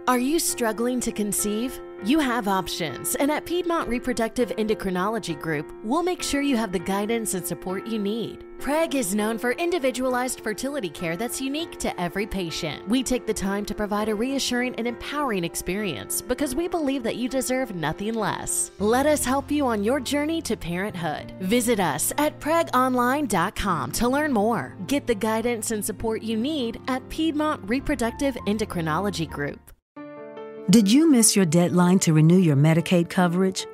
Are you struggling to conceive? You have options, and at Piedmont Reproductive Endocrinology Group, we'll make sure you have the guidance and support you need. PREG is known for individualized fertility care that's unique to every patient. We take the time to provide a reassuring and empowering experience because we believe that you deserve nothing less. Let us help you on your journey to parenthood. Visit us at pregonline.com to learn more. Get the guidance and support you need at Piedmont Reproductive Endocrinology Group. Did you miss your deadline to renew your Medicaid coverage?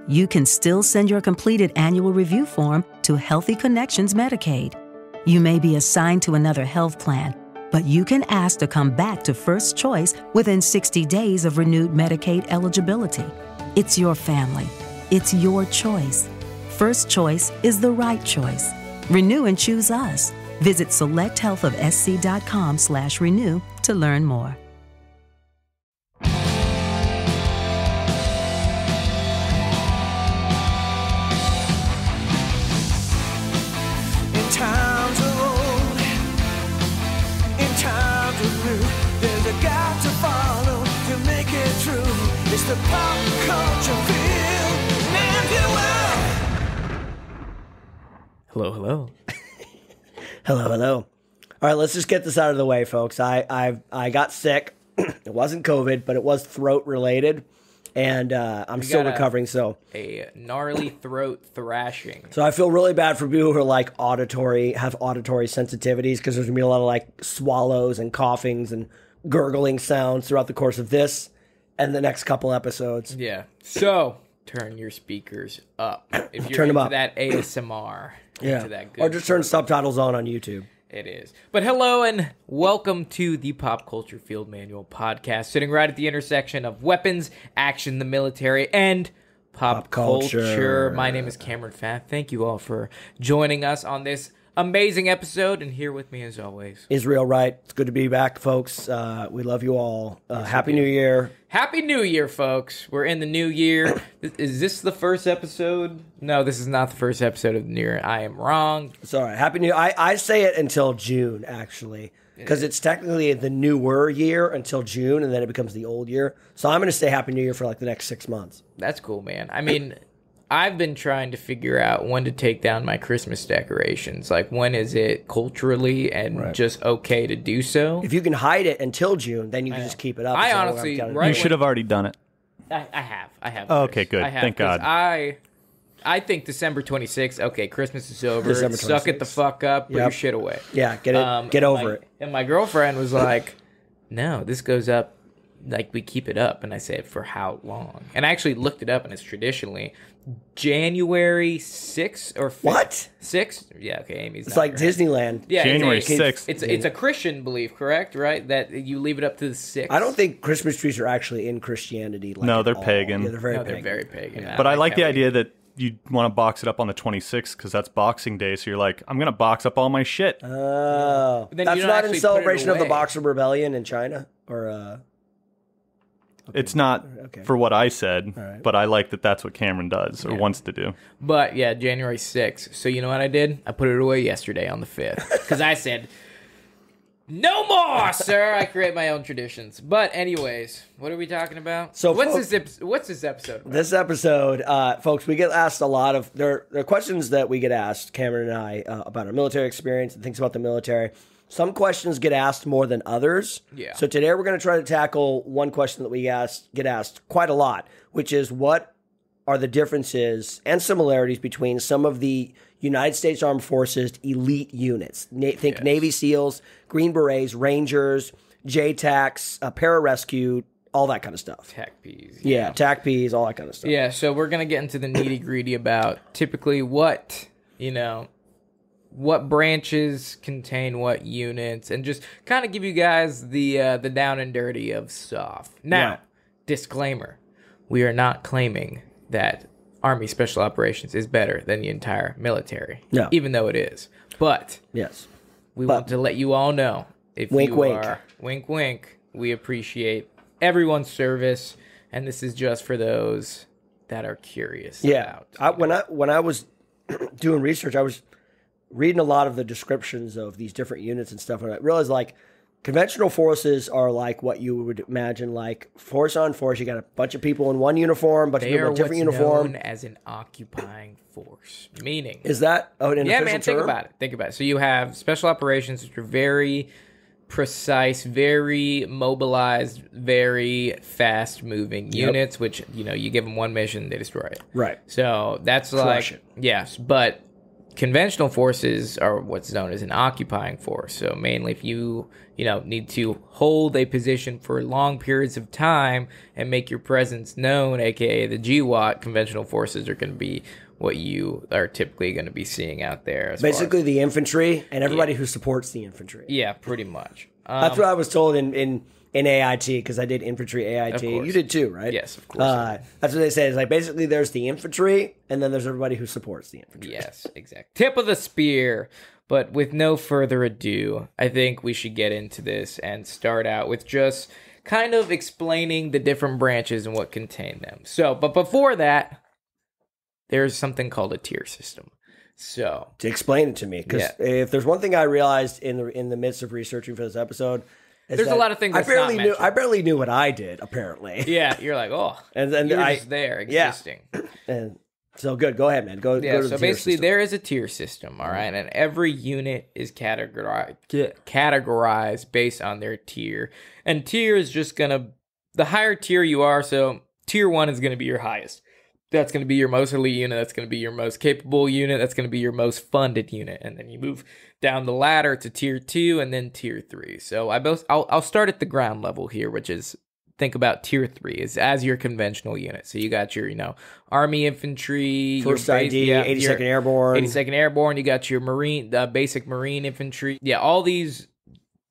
You can still send your completed annual review form to Healthy Connections Medicaid. You may be assigned to another health plan, but you can ask to come back to First Choice within 60 days of renewed Medicaid eligibility. It's your family. It's your choice. First Choice is the right choice. Renew and choose us. Visit selecthealthofsc.com/renew to learn more. It's the pop culture field, and you will. Hello, hello. Hello, hello. All right, let's just get this out of the way, folks. I got sick. It wasn't COVID, but it was throat related, and I'm still recovering. So a gnarly throat thrashing. So I feel really bad for people who are like have auditory sensitivities, because there's gonna be a lot of like swallows and coughings and gurgling sounds throughout the course of this and the next couple episodes. Yeah. So turn your speakers up if you're turn them into up. That ASMR. Yeah. Into that good or just turn subtitles on YouTube. It is. But hello and welcome to the Pop Culture Field Manual podcast, sitting right at the intersection of weapons, action, the military, and pop culture. My name is Cameron Pfaff. Thank you all for joining us on this amazing episode, and here with me as always, Israel Wright. It's good to be back, folks. We love you all. Happy New Year. Happy New Year, folks. We're in the new year. Is this the first episode? No, this is not the first episode of the new year. I am wrong. It's all right. Happy New Year. I say it until June, actually, because it's technically the newer year until June, and then it becomes the old year. So I'm going to say Happy New Year for like the next 6 months. That's cool, man. I mean, I've been trying to figure out when to take down my Christmas decorations. Like, when is it culturally and just okay to do so? If you can hide it until June, then you can just keep it up. I honestly, you should have already done it. I have. Oh, okay, good. Thank God. I think December 26th. Okay, Christmas is over. December Suck it the fuck up. Put your shit away. Yeah, get over it. And my girlfriend was like, "No, this goes up. Like, we keep it up." And I said, "For how long?" And I actually looked it up, and it's traditionally January 6th or 5th. What? 6th? Yeah, okay, Amy's It's not like right. Disneyland. Yeah, January 6th. It's a Christian belief, correct? Right? That you leave it up to the 6th. I don't think Christmas trees are actually in Christianity. Like, No, they're at all. pagan. Yeah, they're very pagan. They're very pagan. Yeah. But I like the idea that you want to box it up on the 26th because that's Boxing Day. So you're like, I'm going to box up all my shit. Oh. Then That's you don't not actually in put it celebration of the away. Boxer Rebellion in China? Or It's not for what I said, right. but I like that that's what Cameron does or wants to do. But yeah, January 6th. So you know what I did? I put it away yesterday on the 5th. Because I said, no more, sir. I create my own traditions. But anyways, what are we talking about? So what's this episode about? This episode, folks, we get asked a lot of... There are questions that we get asked, Cameron and I, about our military experience and things about the military. Some questions get asked more than others. Yeah. So today we're going to try to tackle one question that we get asked quite a lot, which is what are the differences and similarities between some of the United States Armed Forces elite units? Think Navy SEALs, Green Berets, Rangers, JTACs, pararescue, all that kind of stuff. TACPs. Yeah, TACPs, all that kind of stuff. Yeah, so we're going to get into the nitty-gritty about typically what branches contain what units, and just kind of give you guys the down and dirty of SOF. Now, disclaimer, we are not claiming that Army Special Operations is better than the entire military, even though it is. But we want to let you all know, if wink, you wink. are, wink, wink, we appreciate everyone's service, and this is just for those that are curious about. When I was doing research, I was reading a lot of the descriptions of these different units and stuff, and I realized, like, conventional forces are like what you would imagine, like force on force. You got a bunch of people in one uniform, bunch of people in a different uniform. Known as an occupying force. Meaning, is that an official term? Think about it. Think about it. So you have special operations, which are very precise, very mobilized, very fast-moving units. Which you give them one mission, they destroy it. Right. So that's Crush it. Yes, but conventional forces are what's known as an occupying force. So mainly if you need to hold a position for long periods of time and make your presence known, aka the GWAT, conventional forces are going to be what you are typically going to be seeing out there. Basically the infantry and everybody who supports the infantry. Yeah, pretty much. That's what I was told in AIT, because I did infantry AIT. You did too, right? Yes, of course. That's what they say. Is like basically there's the infantry, and then there's everybody who supports the infantry. Yes, exactly. Tip of the spear. But with no further ado, I think we should get into this and start out with just kind of explaining the different branches and what contain them. But before that, there's something called a tier system. So to explain it to me, because if there's one thing I realized in the midst of researching for this episode, there's a lot of things I barely knew what I did. Apparently, yeah. You're like, oh, and then you're just there existing. Yeah. And so good. Go ahead, man. Go to the so tier basically, system. there is a tier system, all right, and every unit is categorized based on their tier. And tier is just the higher tier you are. So tier 1 is gonna be your highest. That's going to be your most elite unit. That's going to be your most capable unit. That's going to be your most funded unit. And then you move down the ladder to tier 2 and then tier 3. So I'll start at the ground level here, which is, think about tier 3 is as your conventional unit. So you got your, Army infantry, First ID, 82nd Airborne. 82nd Airborne. You got your Marine, basic Marine infantry. Yeah, all these.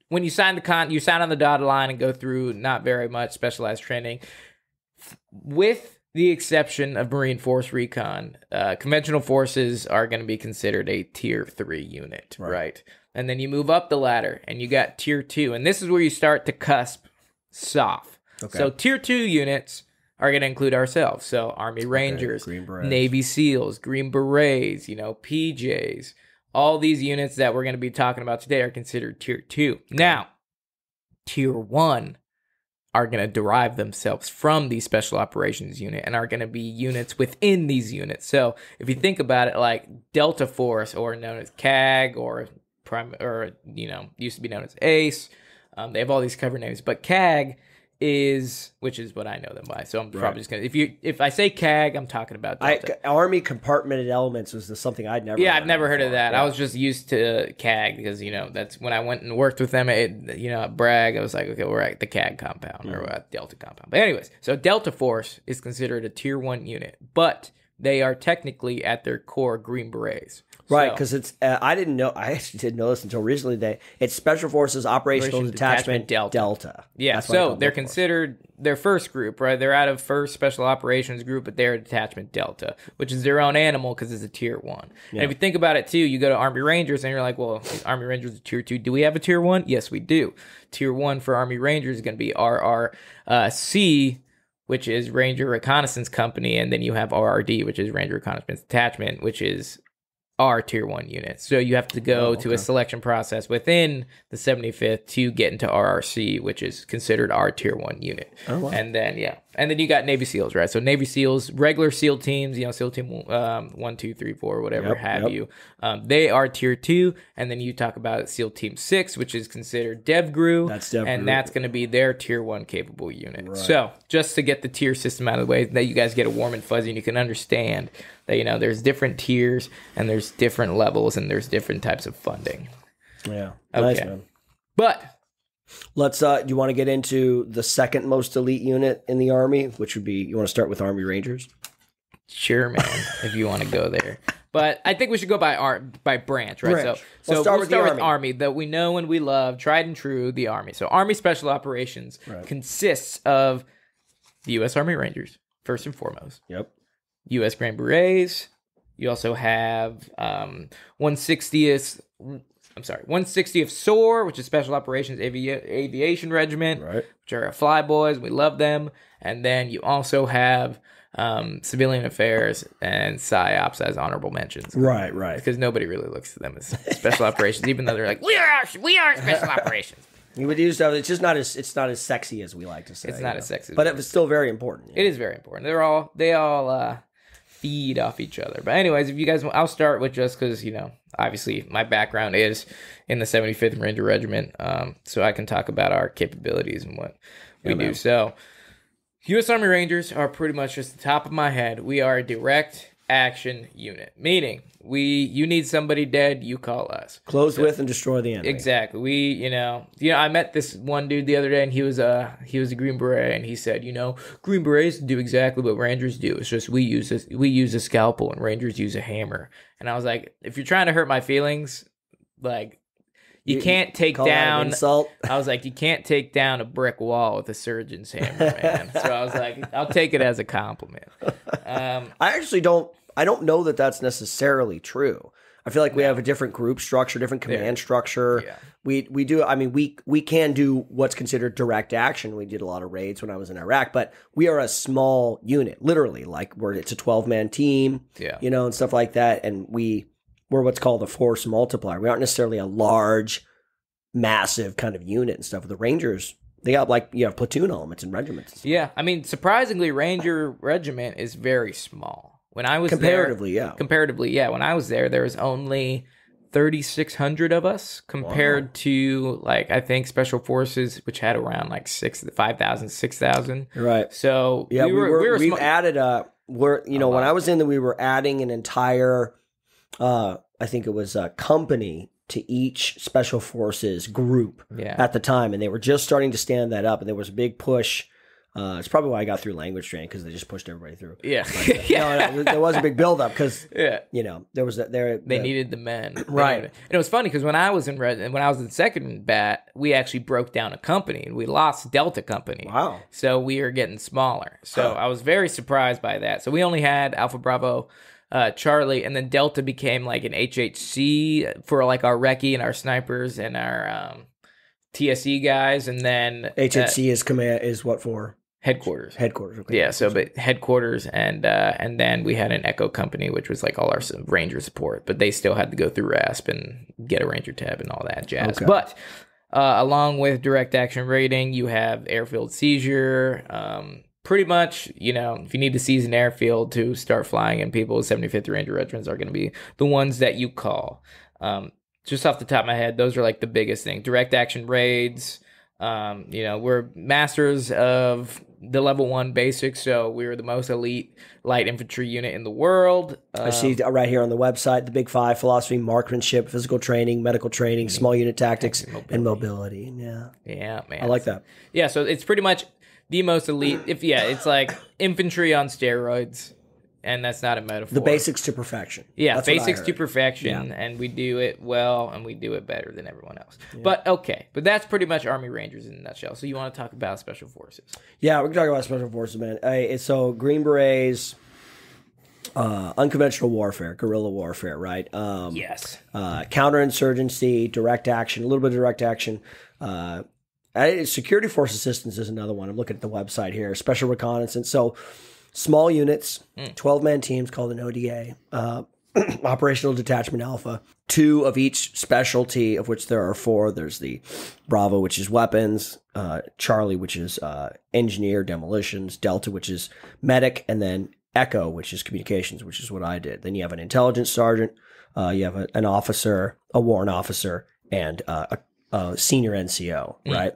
When you sign you sign on the dotted line and go through not very much specialized training. With the exception of Marine Force Recon, conventional forces are going to be considered a tier 3 unit, right? And then you move up the ladder and you got tier 2. And this is where you start to cusp SOF. Okay. So tier 2 units are going to include ourselves. So Army Rangers, Navy SEALs, Green Berets, PJs. All these units that we're going to be talking about today are considered tier 2. Okay. Now, tier 1 are going to derive themselves from the special operations unit and are going to be units within these units. So if you think about it, like Delta Force, or known as CAG, or used to be known as ACE, they have all these cover names, but CAG which is what I know them by. So I'm probably just gonna, if I say CAG, I'm talking about Delta. Army Compartmented Elements was something I'd never. Yeah, I've never heard of that. Yeah. I was just used to CAG because that's when I went and worked with them. At Bragg, I was like, okay, we're at the CAG compound or at Delta compound. But anyways, so Delta Force is considered a tier 1 unit, but they are technically at their core Green Berets. Right, because it's I actually didn't know this until recently. It's Special Forces Operational Detachment Delta. Yeah, so they're considered their first group, right? They're out of first Special Operations group, but they're Detachment Delta, which is their own animal because it's a tier 1. Yeah. And if you think about it too, you go to Army Rangers and you're like, well, Army Rangers is tier 2. Do we have a tier 1? Yes, we do. Tier 1 for Army Rangers is going to be RRC, which is Ranger Reconnaissance Company, and then you have RRD, which is Ranger Reconnaissance Detachment, which is our tier 1 units. So you have to go to a selection process within the 75th to get into RRC, which is considered our tier 1 unit. Oh, wow. And then you got Navy SEALs, right? So Navy SEAls, regular SEAL teams, SEAL team 1, 2, 3, 4, whatever you. They are tier 2, and then you talk about SEAL team 6, which is considered DevGru. That's DevGru. And that's going to be their tier 1 capable unit. Right. So just to get the tier system out of the way, that you guys get a warm and fuzzy and you can understand that, there's different tiers and there's different levels and there's different types of funding. Yeah. Okay. Nice, man. But let's, you want to get into the second most elite unit in the Army, which would be, you want to start with Army Rangers? Sure, man, if you want to go there. But I think we should go by branch, right? Branch. So we'll start with Army that we know and we love, tried and true, the Army. So Army Special Operations consists of the U.S. Army Rangers, first and foremost. Yep. U.S. Green Berets. You also have 160th SOAR, which is Special Operations Aviation Regiment, which are flyboys. We love them. And then you also have Civilian Affairs and PSYOPs as honorable mentions. Right. Because nobody really looks to them as Special Operations, even though they're like, we are Special Operations. You would use stuff. It's just not as sexy as we like to say. It's not as sexy, but it was still very important. It is very important. They all feed off each other. But anyways, if you guys, I'll start with just because obviously my background is in the 75th Ranger Regiment, so I can talk about our capabilities and what we do. So, U.S. Army Rangers are pretty much just the top of my head. We are a direct action unit, meaning you need somebody dead, you call us. Close with and destroy the enemy. Exactly. We, I met this one dude the other day, and he was a Green Beret, and he said, Green Berets do exactly what Rangers do. It's just we use a scalpel, and Rangers use a hammer. And I was like, if you're trying to hurt my feelings, like, you can't take down. Insult. I was like, you can't take down a brick wall with a surgeon's hammer, man. So I was like, I'll take it as a compliment. I don't know that that's necessarily true. I feel like we have a different group structure, different command structure. Yeah. We do. I mean, we can do what's considered direct action. We did a lot of raids when I was in Iraq, but we are a small unit, literally. Like it's a 12-man team, and stuff like that. And we're what's called a force multiplier. We aren't necessarily a large, massive kind of unit and stuff. The Rangers, they got you have platoon elements and regiments. Yeah, I mean, surprisingly, Ranger Regiment is very small. When I was comparatively, when I was there was only 3,600 of us compared to I think Special Forces, which had around 5,000, 6,000. Right. So yeah, we've added when I was in we were adding an entire. I think it was a company to each Special Forces group at the time, and they were just starting to stand that up, and there was a big push. It's probably why I got through language training, because they just pushed everybody through. Yeah, there was a big buildup because there was they needed the men, right? And it was funny because when I was in the second bat, we actually broke down a company and we lost Delta Company. Wow! So we are getting smaller. So I was very surprised by that. So we only had Alpha Bravo. Charlie, and then Delta became an HHC for our recce and our snipers and our TSE guys, and then HHC is what for? Headquarters. Okay. Yeah, so but headquarters, and then we had an Echo Company, which was all our Ranger support, but they still had to go through RASP and get a Ranger tab and all that jazz. Okay. But along with direct action raiding, you have airfield seizure. Pretty much, if you need to seize an airfield to start flying in, people, 75th Ranger Regiments are going to be the ones that you call. Just off the top of my head, those are the biggest thing. Direct action raids. We're masters of the level 1 basics, so we're the most elite light infantry unit in the world. I see right here on the website, the Big Five: philosophy, marksmanship, physical training, medical training, small unit tactics, and mobility. Yeah. Yeah, man. I like that. Yeah, so it's pretty much the most elite. It's infantry on steroids, and that's not a metaphor. The basics to perfection. Yeah, that's basics to perfection, and we do it well, and we do it better than everyone else. Yeah. But that's pretty much Army Rangers in a nutshell. So you want to talk about Special Forces? Yeah, we can talk about Special Forces, man. So Green Berets, unconventional warfare, guerrilla warfare, right? Yes. Counterinsurgency, direct action, a little bit of direct action. Security force assistance is another one. I'm looking at the website here. Special reconnaissance. So small units, 12-man teams called an ODA, Operational Detachment Alpha. 2 of each specialty, of which there are 4. There's the Bravo, which is weapons, Charlie, which is engineer, demolitions, Delta, which is medic, and then Echo, which is communications, which is what I did. Then you have an intelligence sergeant, you have an officer, a warrant officer, and a senior NCO, right?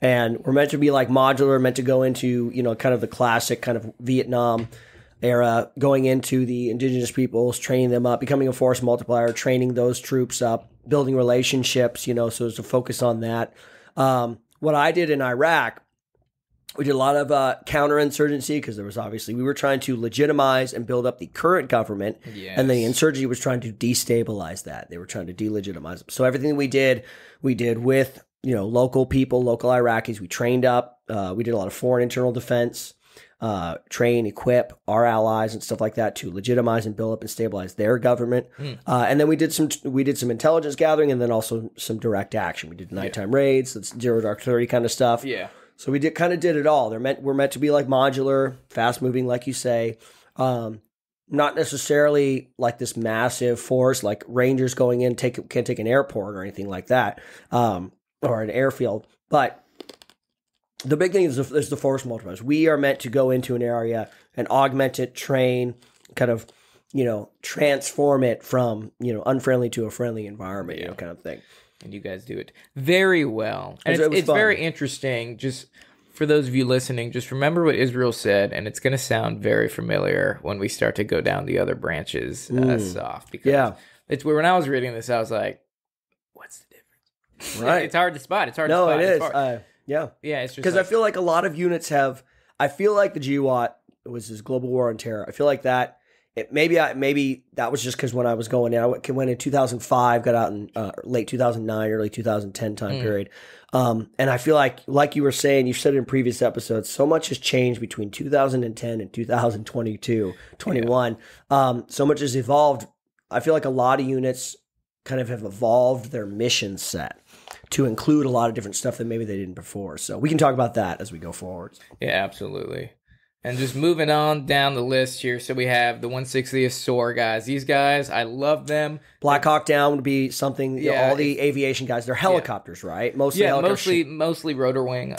And we're meant to be modular, meant to go into, kind of the classic kind of Vietnam era, going into the indigenous peoples, training them up, becoming a force multiplier, training those troops up, building relationships, so there's a focus on that. What I did in Iraq, we did a lot of counterinsurgency, because there was we were trying to legitimize and build up the current government, and the insurgency was trying to destabilize that. They were trying to delegitimize them. So everything that we did with local people, local Iraqis. We trained up. We did a lot of foreign internal defense, train, equip our allies and stuff like that to legitimize and build up and stabilize their government. And then we did some intelligence gathering, and then also some direct action. We did nighttime raids, that's 0 Dark 30 kind of stuff. Yeah. So we did it all. We're meant to be modular, fast moving, like you say. Not necessarily this massive force, like Rangers going in can't take an airport or anything like that. or an airfield. But the big thing is the force multipliers. We are meant to go into an area and augment it, train, kind of, transform it from, unfriendly to a friendly environment, kind of thing. And you guys do it very well. And it's fun. very interesting. Just for those of you listening, just remember what Israel said, and it's going to sound very familiar when we start to go down the other branches soft. Because it's where when I was reading this, I was like, what's the difference? Right. It's hard to spot. It's hard no, to spot. it is. Yeah, it's just because I feel like a lot of units have. I feel like the GWAT was this Global War on Terror. I feel like that. Maybe that was just because when I was going in, I went in 2005, got out in late 2009, early 2010 time period. And I feel like you were saying, you've said it in previous episodes, so much has changed between 2010 and 2022, 21. So much has evolved. I feel like a lot of units kind of have evolved their mission set to include a lot of different stuff that maybe they didn't before. So we can talk about that as we go forward. Yeah, absolutely. And just moving on down the list here. So we have the 160th SOAR guys. These guys, I love them. Black Hawk Down would be something, all the aviation guys, they're helicopters, right? Mostly rotor wing.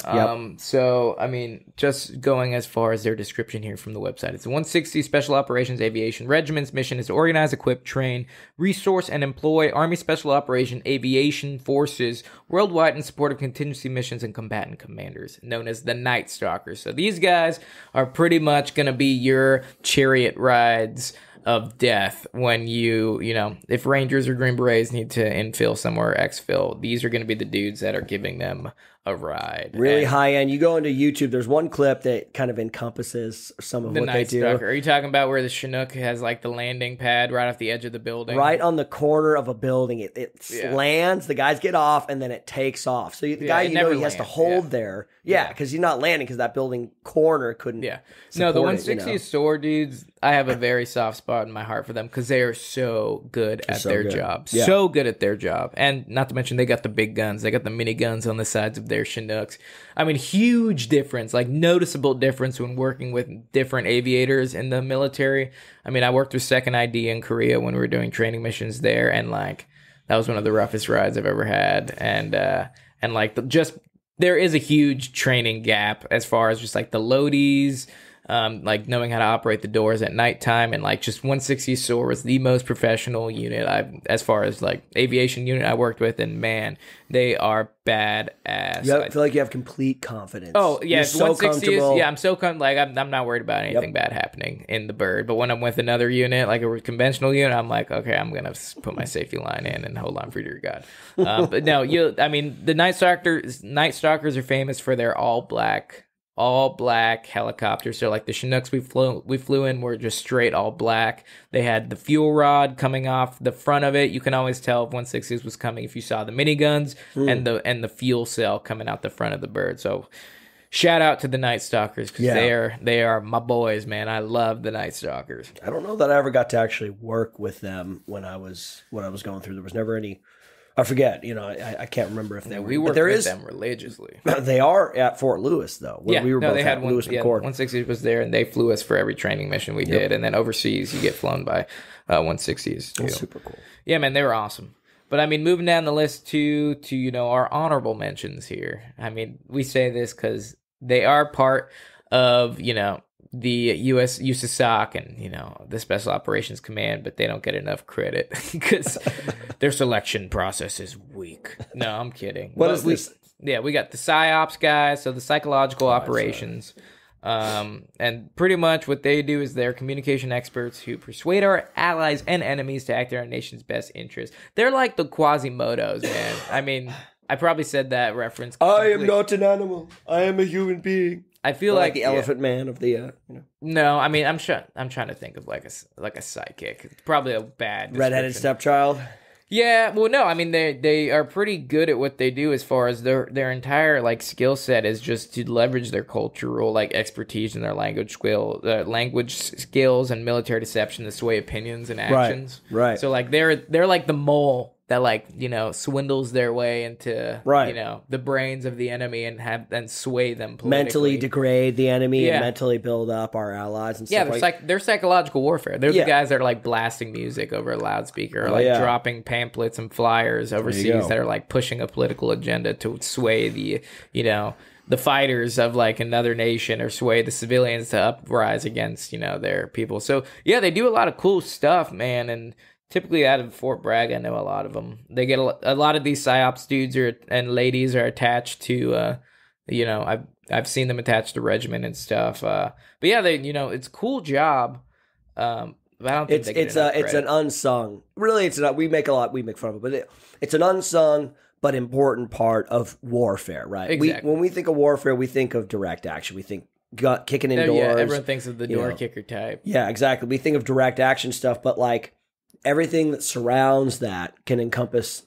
So, I mean, just going as far as their description here from the website. It's the 160 Special Operations Aviation Regiment's mission is to organize, equip, train, resource, and employ Army Special Operation Aviation Forces worldwide in support of contingency missions and combatant commanders, known as the Night Stalkers. So these guys are pretty much going to be your chariot rides of death when if Rangers or Green Berets need to infill somewhere or exfil, these are going to be the dudes that are giving them a ride. Really high end. You go into YouTube, there's one clip that kind of encancompasses some of what they do. Are you talking about where the Chinook has like the landing pad right off the edge of the building? Right on the corner of a building. It lands, the guys get off, and then it takes off. So the guy, he has to hold there. Yeah, because he's not landing because that building corner couldn't. Yeah. No, the 160 SOAR dudes, I have a very soft spot in my heart for them because they are so good at their job. Yeah. So good at their job. And not to mention, they got the big guns. They got the mini guns on the sides of their Chinooks. I mean, huge difference, like noticeable difference when working with different aviators in the military. I mean, I worked with 2nd ID in Korea when we were doing training missions there, and like that was one of the roughest rides I've ever had. And like there is a huge training gap as far as just like the loadies, like knowing how to operate the doors at nighttime, and like just 160 SOAR was the most professional unit as far as like aviation unit I worked with, and man, they are badass. I feel like you have complete confidence. Oh yeah, you're so 160 comfortable. I'm so I'm not worried about anything bad happening in the bird. But when I'm with another unit, like a conventional unit, I'm like, okay, I'm gonna put my safety line in and hold on for dear God. But no, the Night Stalkers are famous for their all black helicopters. So like the Chinooks we flew in were just straight all black. They had the fuel rod coming off the front of it. You can always tell if 160s was coming if you saw the miniguns and the fuel cell coming out the front of the bird. So shout out to the Night Stalkers because they are my boys, man. I love the Night Stalkers. I don't know that I ever got to actually work with them when I was going through. There was never any. I forget, I can't remember if they were. We worked with them religiously. They are at Fort Lewis, though. We were both they had at Lewis McCord. 160 was there, and they flew us for every training mission we did. And then overseas, you get flown by 160s. Too. That's super cool. Yeah, man, they were awesome. But, I mean, moving down the list to our honorable mentions here. I mean, we say this because they are part of, the USASOC and, the Special Operations Command, but they don't get enough credit because their selection process is weak. No, I'm kidding. What is this? Yeah, we got the PsyOps guys, so the psychological operations. And pretty much what they do is they're communication experts who persuade our allies and enemies to act in our nation's best interest. They're like the Quasimodos, man. I mean, I probably said that reference. I am not an animal. I am a human being. I feel like the Elephant Man of the. No, I mean I'm trying to think of like a psychic. It's probably a bad redheaded stepchild. Yeah, well, no, I mean they are pretty good at what they do as far as their entire like skill set is just to leverage their cultural like expertise and their language skills and military deception to sway opinions and actions. Right. So like they're like the mole that like, you know, swindles their way into, Right. you know, the brains of the enemy and sway them politically. Mentally degrade the enemy Yeah. and mentally build up our allies and Yeah, stuff they're psychological warfare. They're Yeah. the guys that are like blasting music over a loudspeaker, or Oh, like yeah. dropping pamphlets and flyers overseas go. that are like pushing a political agenda to sway the, you know, the fighters of like another nation, or sway the civilians to uprise against, you know, their people. So yeah, they do a lot of cool stuff, man. And typically out of Fort Bragg, I know a lot of them. They get a lot of these psyops dudes and ladies are attached to, you know, I've seen them attached to regiment and stuff. But yeah, they, you know, it's a cool job. But I don't think it's an unsung. Really, it's not. We make fun of it, but it's an unsung but important part of warfare, right? Exactly. When we think of warfare, we think of direct action. We think kicking in Oh, doors. yeah, everyone thinks of the you door know. kicker type. Yeah, exactly. We think of direct action stuff, but like everything that surrounds that can encompass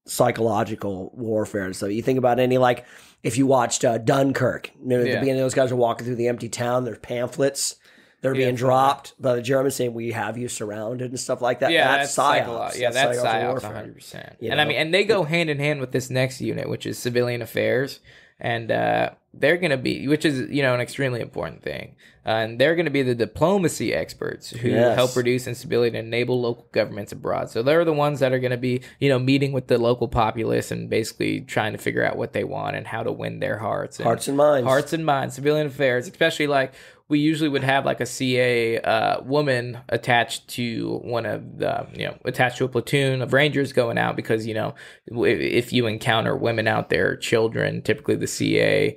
psychological warfare and stuff. You think about any, like if you watched Dunkirk, you know, at the beginning, those guys are walking through the empty town. There's pamphlets. They're being dropped by the Germans saying, "We have you surrounded" and stuff like that. Yeah, that's psyops. psyops. Yeah, that's psyops, warfare. 100%. You And I know? mean, and they go hand in hand with this next unit, which is civilian affairs, and they're going to be, which is, you know, an extremely important thing. And they're going to be the diplomacy experts who help reduce instability and enable local governments abroad. So they're the ones that are going to be, you know, meeting with the local populace and basically trying to figure out what they want and how to win their hearts and minds. Hearts and minds. Civilian affairs, especially like we usually would have like a CA woman attached to one of the, you know, attached to a platoon of Rangers going out because, you know, if you encounter women out there, children, typically the CA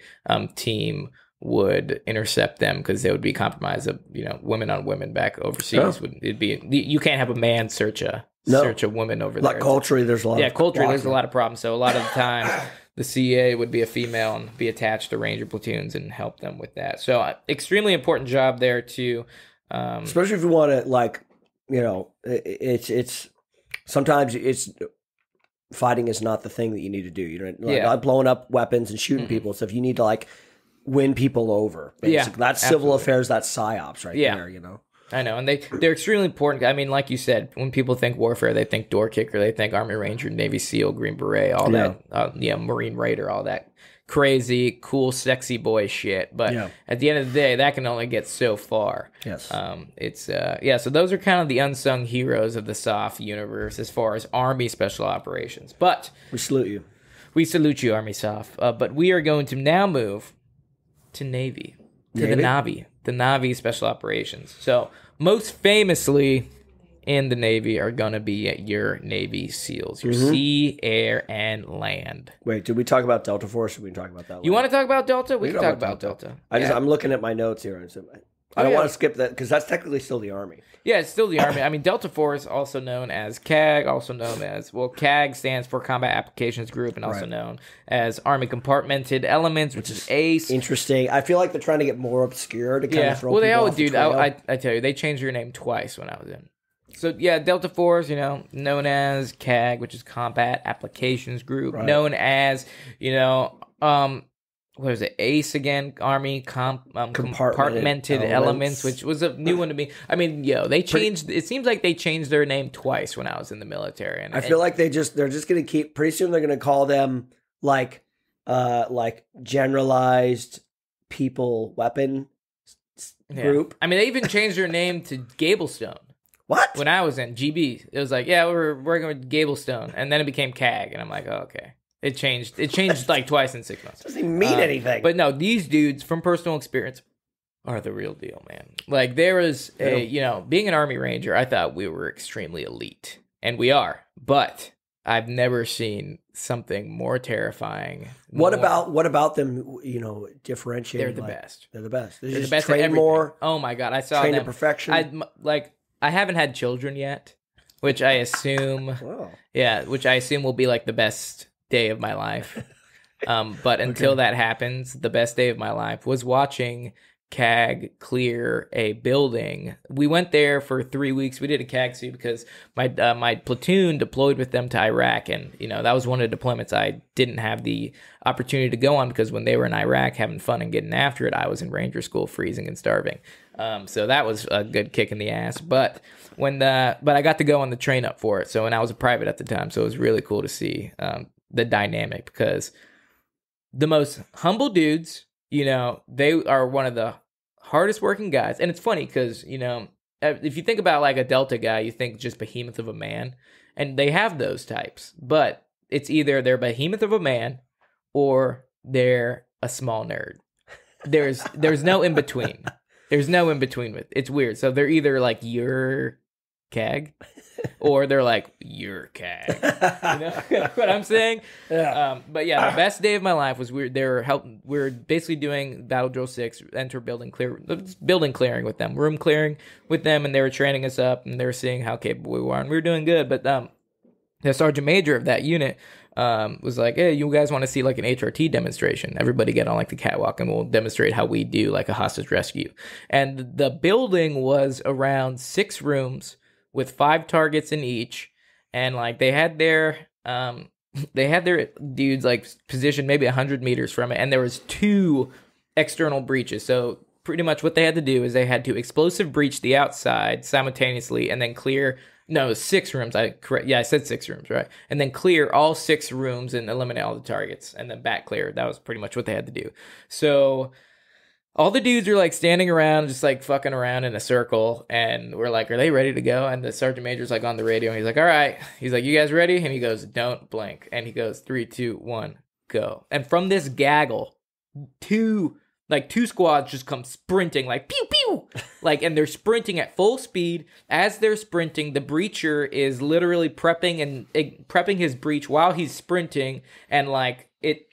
team would intercept them because they would be compromised of, you know, women on women back overseas. It'd be, you can't have a man search a woman over there. Like culturally, there's a lot. There's a lot of problems. So a lot of the time, the CA would be a female and be attached to Ranger platoons and help them with that. So extremely important job there too. Especially if you want to, like, you know, it's sometimes it's fighting is not the thing that you need to do. You know, like blowing up weapons and shooting people. So if you need to like win people over, basically, that's civil affairs. That's psyops right there. You know. I know, and they're extremely important. I mean, like you said, when people think warfare, they think door kicker, they think Army Ranger, Navy SEAL, Green Beret, all that, Marine Raider, all that crazy, cool, sexy boy shit. But at the end of the day, that can only get so far. Yes. So those are kind of the unsung heroes of the SOF universe as far as Army Special Operations. But we salute you. We salute you, Army SOF. But we are going to now move to Navy, to the Navy Special Operations. So most famously in the Navy are going to be your Navy SEALs, your sea, air, and land. Wait, did we talk about Delta Force? Or we talk about that? You want to talk about Delta? We can talk about Delta. I'm looking at my notes here. I don't want to skip that because that's technically still the Army. Yeah, it's still the Army. I mean, Delta Force, also known as CAG, also known as, CAG stands for Combat Applications Group, and also known as Army Compartmented Elements, which is ACE. Interesting. I feel like they're trying to get more obscure to kind of throw they people always off the do. trail. I tell you, they changed their name twice when I was in. So, yeah, Delta Force, you know, known as CAG, which is Combat Applications Group, known as, you know, what was it? ACE again, Army Compartmented Elements, which was a new one to me. I mean, they changed. It seems like they changed their name twice when I was in the military. And I feel like they're just going to keep. Pretty soon they're going to call them like generalized people weapon group. I mean, they even changed their name to Gablestone. What? When I was in GB, it was like, we're working with Gablestone, and then it became CAG, and I'm like, oh, okay. It changed like twice in 6 months. Doesn't even mean anything. But no, these dudes, from personal experience, are the real deal, man. Like, there is being an Army Ranger, I thought we were extremely elite. And we are. But I've never seen something more terrifying. What about them, differentiating? They're the best. They're the best. They're the best at everything. More. Oh, my God. I saw train them. To perfection. I haven't had children yet, which I assume... which I assume will be, like, the best day of my life. But until that happens, the best day of my life was watching CAG clear a building. We went there for 3 weeks. We did a CAG suit because my platoon deployed with them to Iraq, and that was one of the deployments I didn't have the opportunity to go on because when they were in Iraq having fun and getting after it, I was in Ranger School freezing and starving. So that was a good kick in the ass. But I got to go on the train up for it. So, and I was a private at the time, so it was really cool to see the dynamic because the most humble dudes, they are one of the hardest working guys. And it's funny because, if you think about like a Delta guy, you think just behemoth of a man. And they have those types. But it's either they're behemoth of a man or they're a small nerd. There's no in between. There's no in between. It's weird. So they're either like you're CAG or they're like you're CAG. You know what I'm saying? Yeah. But yeah, the best day of my life was we were basically doing Battle Drill 6, enter building clearing with them, room clearing with them, and they were training us up and they were seeing how capable we were, and we were doing good. But the sergeant major of that unit was like, hey, you guys want to see like an HRT demonstration? Everybody get on like the catwalk and we'll demonstrate how we do like a hostage rescue. And the building was around 6 rooms with 5 targets in each. And like they had their dudes like positioned maybe 100 meters from it. And there was 2 external breaches. So pretty much what they had to do is they had to explosive breach the outside simultaneously and then clear. No, it was 6 rooms. I said 6 rooms, right? And then clear all 6 rooms and eliminate all the targets, and then back clear. That was pretty much what they had to do. So all the dudes are like standing around, just like fucking around in a circle, and we're like, "Are they ready to go?" And the sergeant major's like on the radio, and he's like, "All right." He's like, "You guys ready?" And he goes, "Don't blink." And he goes, 3, 2, 1, go. And from this gaggle, two squads just come sprinting, like pew pew, like, and they're sprinting at full speed. As they're sprinting, the breacher is literally prepping his breach while he's sprinting, and like it.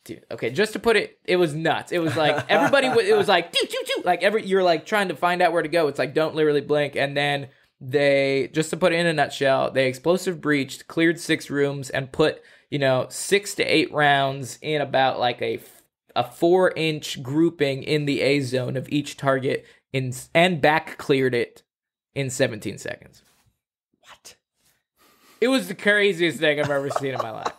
Dude, okay, just to put it, it was nuts. It was like everybody. It was like choo choo choo, like you're like trying to find out where to go. It's like don't literally blink, and then they, just to put it in a nutshell, they explosive breached, cleared 6 rooms, and put 6 to 8 rounds in about like a 4-inch grouping in the A zone of each target and back cleared it in 17 seconds. What? It was the craziest thing I've ever seen in my life.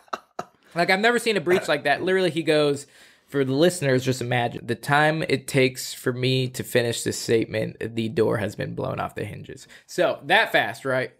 Like, I've never seen a breach like that. Literally, he goes, for the listeners, just imagine the time it takes for me to finish this statement, the door has been blown off the hinges. So, that fast, right?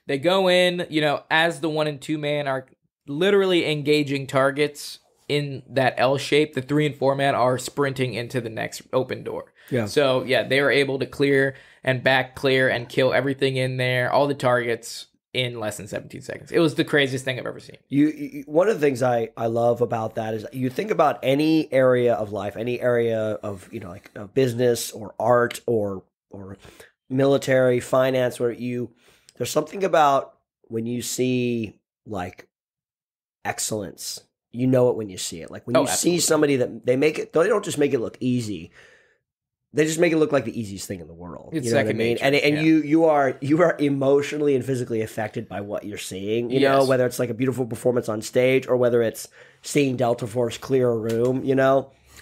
They go in, as the 1 and 2 man are literally engaging targets in that L shape. The 3 and 4 man are sprinting into the next open door. Yeah. So yeah, they were able to clear and back clear and kill everything in there, all the targets in less than 17 seconds. It was the craziest thing I've ever seen. You one of the things I love about that is you think about any area of life, any area of like business or art or military finance, where there's something about when you see like excellence. You know it when you see it. Like when you see somebody that they don't just make it look easy. They just make it look like the easiest thing in the world. It's you know what I mean? nature, And you are emotionally and physically affected by what you're seeing. You know, whether it's like a beautiful performance on stage or whether it's seeing Delta Force clear a room.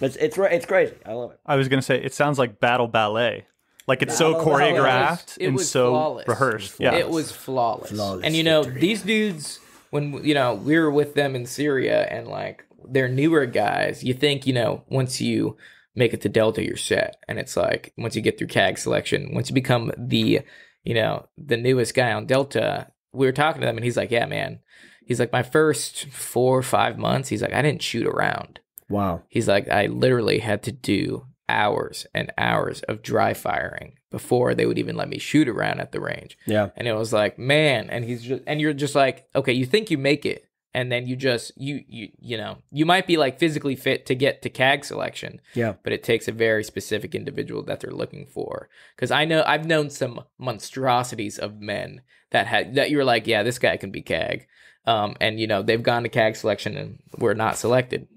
It's crazy. I love it. I was gonna say it sounds like battle ballet. Like it's so choreographed and so flawless. Rehearsed. Yeah, it was flawless. Flawless And victory. these dudes, when we were with them in Syria, and like they're newer guys, you think once you make it to Delta, you're set, and it's like once you get through CAG selection, once you become the newest guy on Delta. We were talking to them, and he's like, "Yeah, man." He's like, "My first 4 or 5 months," he's like, "I didn't shoot around." Wow. He's like, "I literally had to do hours and hours of dry firing before they would even let me shoot around at the range." Yeah. And it was like, man, and you're just like, okay, you think you make it, and then you might be like physically fit to get to CAG selection. Yeah. But it takes a very specific individual that they're looking for. Because I've known some monstrosities of men that you're like, yeah, this guy can be CAG. And they've gone to CAG selection and were not selected.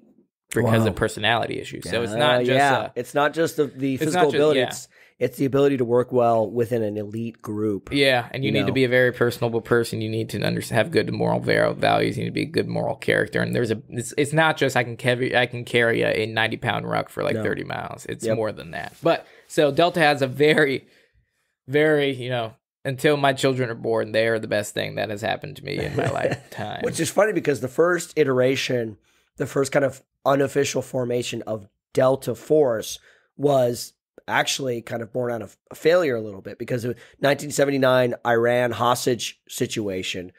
because of personality issues. So it's not just it's not just the it's physical not just- ability. yeah. It's the ability to work well within an elite group. Yeah, and you need to be a very personable person. You need to have good moral values. You need to be a good moral character. And it's not just I can carry a 90-pound ruck for 30 miles. It's more than that. But so Delta has a very, very, until my children are born, they are the best thing that has happened to me in my lifetime. Which is funny because the first iteration, the first kind of unofficial formation of Delta Force was actually kind of born out of a failure a little bit because of 1979 Iran hostage situation.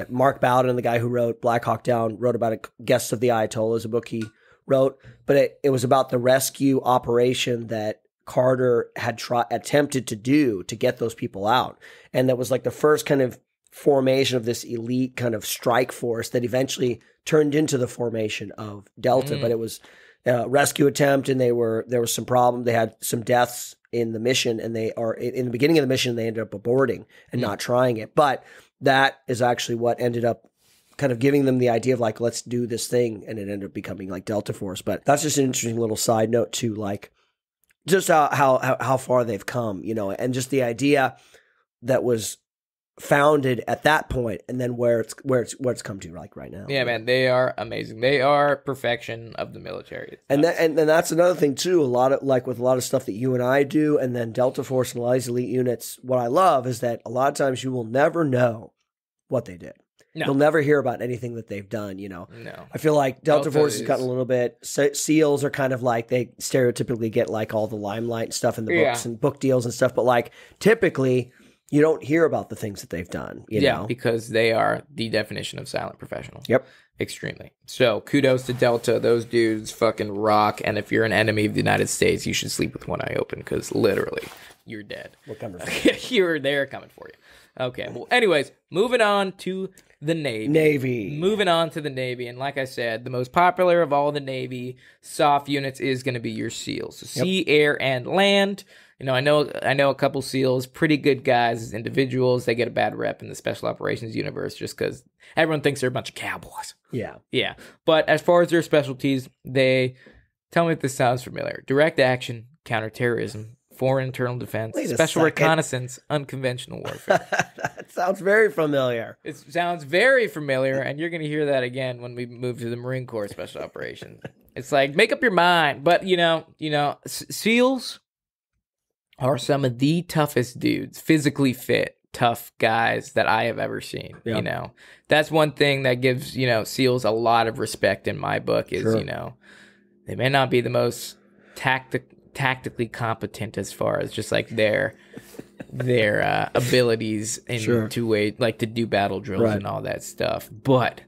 Mark Bowden, the guy who wrote Black Hawk Down, wrote about it. Guests of the Ayatollahs, a book he wrote, but it was about the rescue operation that Carter had attempted to do to get those people out. And that was like the first kind of formation of this elite kind of strike force that eventually turned into the formation of Delta. But it was a rescue attempt, and there was some problem. They had some deaths in the mission, and in the beginning of the mission, they ended up aborting and not trying it. But that is actually what ended up kind of giving them the idea of like, let's do this thing. And it ended up becoming like Delta Force. But that's just an interesting little side note to like, just how far they've come, and just the idea that was founded at that point, and then where it's come to like right now. Yeah, man, they are amazing. They are perfection of the military. And that's another thing too. A lot of stuff that you and I do, and then Delta Force and a lot of these elite units. What I love is that a lot of times you will never know what they did. No. You'll never hear about anything that they've done, No. I feel like Delta Force has gotten a little bit... SEALs are kind of like, they stereotypically get like all the limelight and stuff in the books and book deals and stuff, but like typically you don't hear about the things that they've done, you know? Because they are the definition of silent professional. Yep. Extremely. So kudos to Delta. Those dudes fucking rock, and if you're an enemy of the United States, you should sleep with one eye open because literally you're dead. We're coming for you. They're coming for you. Okay, well, anyways, moving on to the Navy. Moving on to the Navy. And like I said, the most popular of all the Navy SOF units is going to be your SEALs. So sea, air, and land. I know a couple SEALs, pretty good guys as individuals. They get a bad rep in the special operations universe just because everyone thinks they're a bunch of cowboys. Yeah. Yeah. But as far as their specialties, tell me if this sounds familiar. Direct action, counterterrorism, foreign internal defense, special reconnaissance, unconventional warfare. That sounds very familiar. It sounds very familiar, and you're going to hear that again when we move to the Marine Corps special operations. It's like, make up your mind. But, SEALs are some of the toughest dudes, physically fit, tough guys that I have ever seen. Yep. That's one thing that gives, SEALs a lot of respect in my book is, they may not be the most tactically competent as far as just like their abilities in to do battle drills and all that stuff, but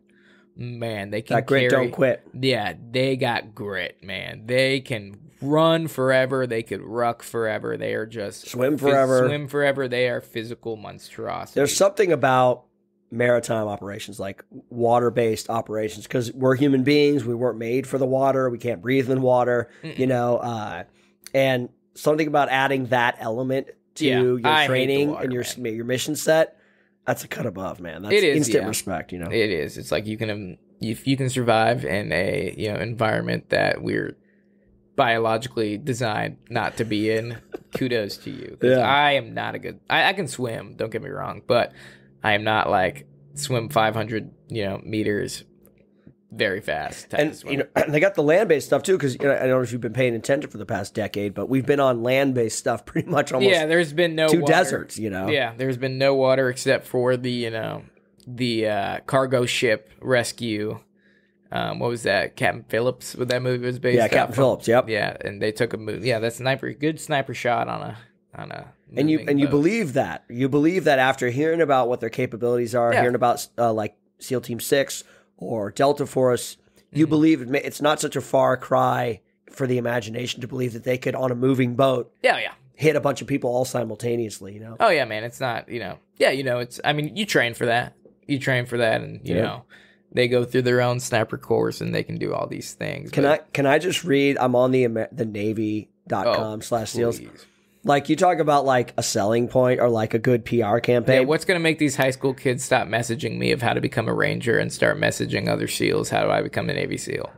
man, they can that grit don't quit. Yeah, they got grit, man. They can run forever. They could ruck forever. They are just swim forever. They are physical monstrosities. There's something about maritime operations, like water-based operations, because we're human beings. We weren't made for the water. We can't breathe in water. And something about adding that element to your training and your mission set, that's a cut above, man. That's instant respect, It is. It's like if you can survive in a environment that we're biologically designed not to be in, kudos to you. Because I am not I can swim, don't get me wrong, but I am not like swim 500 meters very fast. And they got the land-based stuff too, because I don't know if you've been paying attention for the past decade, but we've been on land-based stuff pretty much almost. Yeah, there's been no two water. Deserts. Yeah, there's been no water except for the cargo ship rescue. What was that? Captain Phillips? What that movie was based? Yeah, Captain Phillips. Yep. Yeah, and they took a move. Yeah, that's good sniper shot on a. And you believe that after hearing about what their capabilities are, hearing about like SEAL Team 6 or Delta Force, you believe it's not such a far cry for the imagination to believe that they could, on a moving boat, hit a bunch of people all simultaneously. Oh yeah, man, it's not it's. I mean, you train for that. And they go through their own sniper course and they can do all these things. Can I just read? I'm on the Navy.com/SEALs. Like, you talk about like a selling point or like a good PR campaign. Yeah, what's going to make these high school kids stop messaging me of how to become a Ranger and start messaging other SEALs? How do I become a Navy SEAL?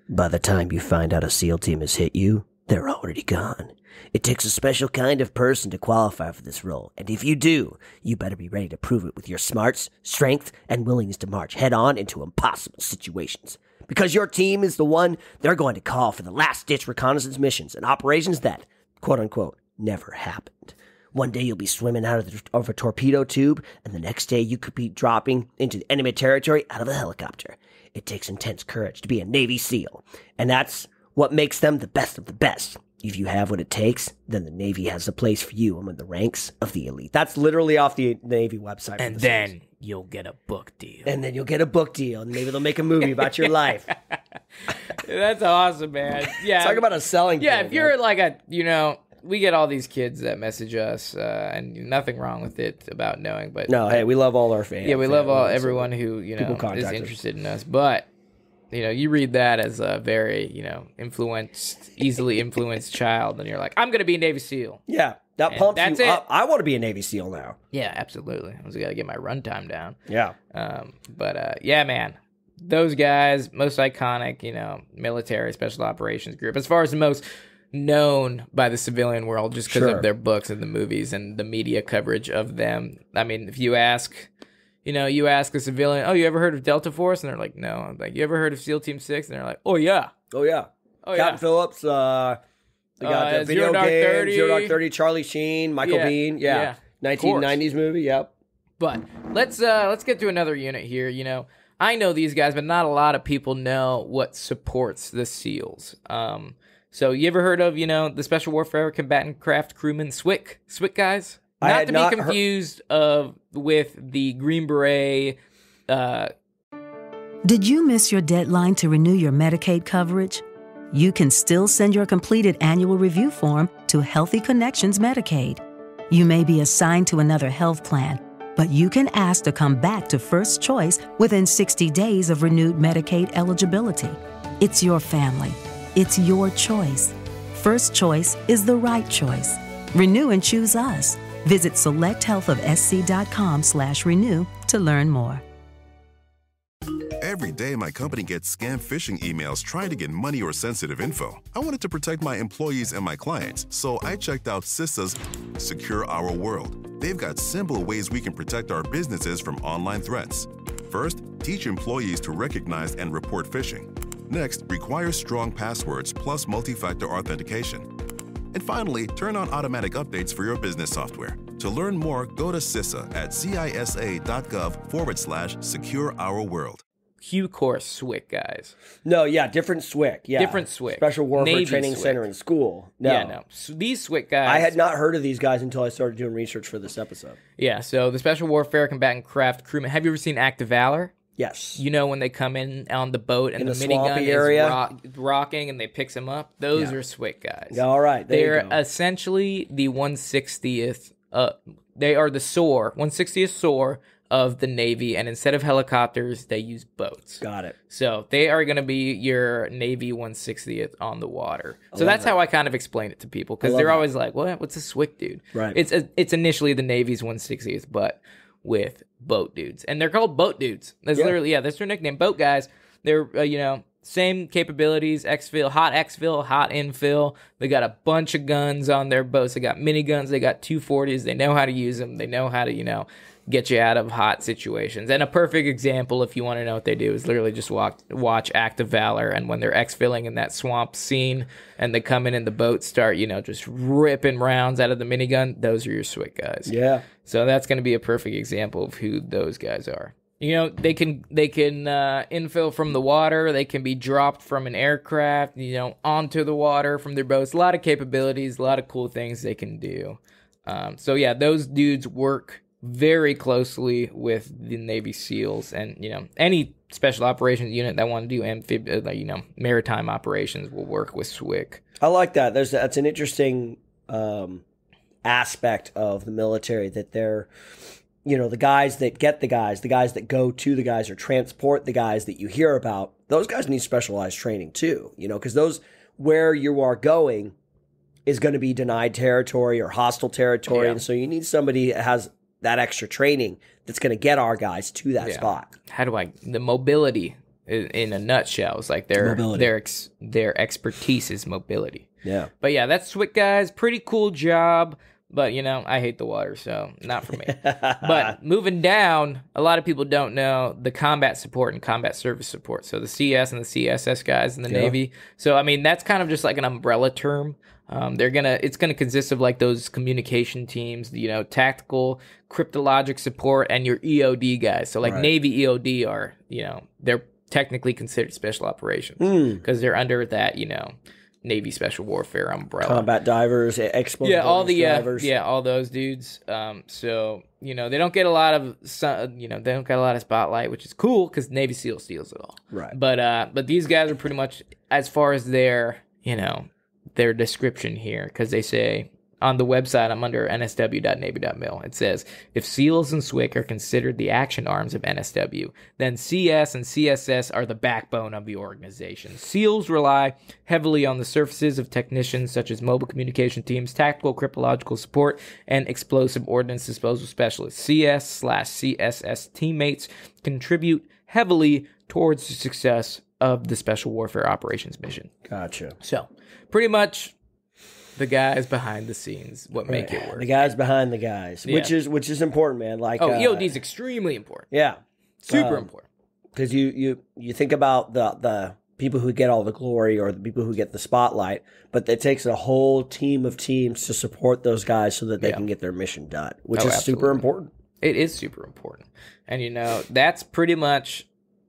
By the time you find out a SEAL team has hit you, they're already gone. It takes a special kind of person to qualify for this role, and if you do, you better be ready to prove it with your smarts, strength, and willingness to march head-on into impossible situations. Because your team is the one they're going to call for the last-ditch reconnaissance missions and operations that, quote-unquote, never happened. One day you'll be swimming out of a torpedo tube, and the next day you could be dropping into enemy territory out of a helicopter. It takes intense courage to be a Navy SEAL, and that's what makes them the best of the best. If you have what it takes, then the Navy has a place for you among the ranks of the elite. That's literally off the Navy website. And then you'll get a book deal. And then you'll get a book deal, and maybe they'll make a movie about your life. That's awesome, man. Yeah. Talk about a selling Yeah, point, if you're man. like we get all these kids that message us, and nothing wrong with it about knowing, but No, hey, we love all our fans. yeah, we love everyone who People contact is us. interested in us. But you read that as a very easily influenced child, and you're like, I'm gonna be a Navy SEAL. Yeah, that And pumps that's you it. up. I want to be a Navy SEAL now. Yeah, absolutely. I just got to get my runtime down. Yeah. Yeah, man, those guys, most iconic, military special operations group, as far as the most known by the civilian world, just because Sure. of their books and the movies and the media coverage of them. I mean, if you ask a civilian, oh, you ever heard of Delta Force? And they're like, no. I'm like, you ever heard of SEAL Team 6? And they're like, oh, yeah. Oh, yeah. Oh, Captain yeah. Phillips, they got the video Zero Dark game, 30. Zero Dark 30, Charlie Sheen, Michael Yeah, Biehn. yeah, Yeah. of course. 1990s movie, yep. But let's get to another unit here. I know these guys, but not a lot of people know what supports the SEALs. So you ever heard of, the Special Warfare Combatant Craft Crewmen, SWCC? SWCC guys? I Not had to not be confused with the Green Beret. Did you miss your deadline to renew your Medicaid coverage? You can still send your completed annual review form to Healthy Connections Medicaid. You may be assigned to another health plan, but you can ask to come back to First Choice within 60 days of renewed Medicaid eligibility. It's your family. It's your choice. First Choice is the right choice. Renew and choose us. Visit selecthealthofsc.com/renew to learn more. Every day, my company gets scam phishing emails trying to get money or sensitive info. I wanted to protect my employees and my clients, so I checked out CISA's Secure Our World. They've got simple ways we can protect our businesses from online threats. First, teach employees to recognize and report phishing. Next, require strong passwords plus multi-factor authentication. And finally, turn on automatic updates for your business software. To learn more, go to CISA at cisa.gov/Secure Our World. Q Course SWCC guys. No, yeah, different SWCC. Yeah. Different SWCC. Special Warfare Navy Training SWCC. Center in school. No. Yeah, no. So these SWCC guys. I had not heard of these guys until I started doing research for this episode. Yeah, so the Special Warfare Combatant Craft Crewmen. Have you ever seen Act of Valor? Yes. When they come in on the boat and In the the minigun swampy is area? rocking and they picks them up? Those Yeah. are SWCC guys. Yeah, all right. There They're you go. essentially the 160th. They are the SOAR, 160th SOAR of the Navy, and instead of helicopters, they use boats. Got it. So they are going to be your Navy 160th on the water. So that's how I kind of explain it to people, because they're that. always like, "What? What's a SWCC dude?" Right. It's initially the Navy's 160th, but with boat dudes, and they're called boat dudes. That's literally that's their nickname, boat guys. They're same capabilities, exfil, hot infill. They got a bunch of guns on their boats. They got miniguns. They got 240s. They know how to use them. They know how to get you out of hot situations. And a perfect example, if you want to know what they do, is literally just watch Act of Valor. And when they're exfilling in that swamp scene and they come in and the boats start, just ripping rounds out of the minigun, those are your SWCC guys. Yeah. So that's going to be a perfect example of who those guys are. They can infill from the water. They can be dropped from an aircraft, onto the water from their boats. A lot of capabilities, a lot of cool things they can do. So yeah, those dudes work very closely with the Navy SEALs, and any special operations unit that want to do maritime operations will work with SWCC. I like that. That's an interesting aspect of the military, that they're, the guys that get the guys that go to the guys or transport the guys that you hear about, those guys need specialized training too, because those, where you are going is going to be denied territory or hostile territory. Yeah. And so you need somebody that has that extra training that's going to get our guys to that spot. The mobility in a nutshell. It's like their expertise is mobility. Yeah. But yeah, that's SWIC, guys. Pretty cool job. But, you know, I hate the water, so not for me. But moving down, a lot of people don't know the combat support and combat service support. So the CS and the CSS guys in the Navy. So, I mean, that's kind of just like an umbrella term. It's gonna consist of like those communication teams, you know, tactical, cryptologic support, and your EOD guys. So like Navy EOD are, you know, they're technically considered special operations because they're under that, you know, Navy Special Warfare umbrella. Combat divers, explosive divers. All those dudes. So, you know, they don't get a lot of spotlight, which is cool because Navy SEAL steals it all. Right. But these guys are pretty much, as far as their, you know, their description here, because they say on the website, I'm under nsw.navy.mil. It says, if SEALs and SWIC are considered the action arms of NSW, then CS and CSS are the backbone of the organization. SEALs rely heavily on the services of technicians such as mobile communication teams, tactical cryptological support, and explosive ordnance disposal specialists. CS/CSS teammates contribute heavily towards the success of the Special Warfare Operations mission. Gotcha. So, pretty much the guys behind the scenes, what make it work. The guys behind the guys, which is important, man. Like, EOD is extremely important. Yeah, super important. Because you think about the people who get all the glory or the people who get the spotlight, but it takes a whole team of teams to support those guys so that they can get their mission done, which is super important. It is super important, and you know that's pretty much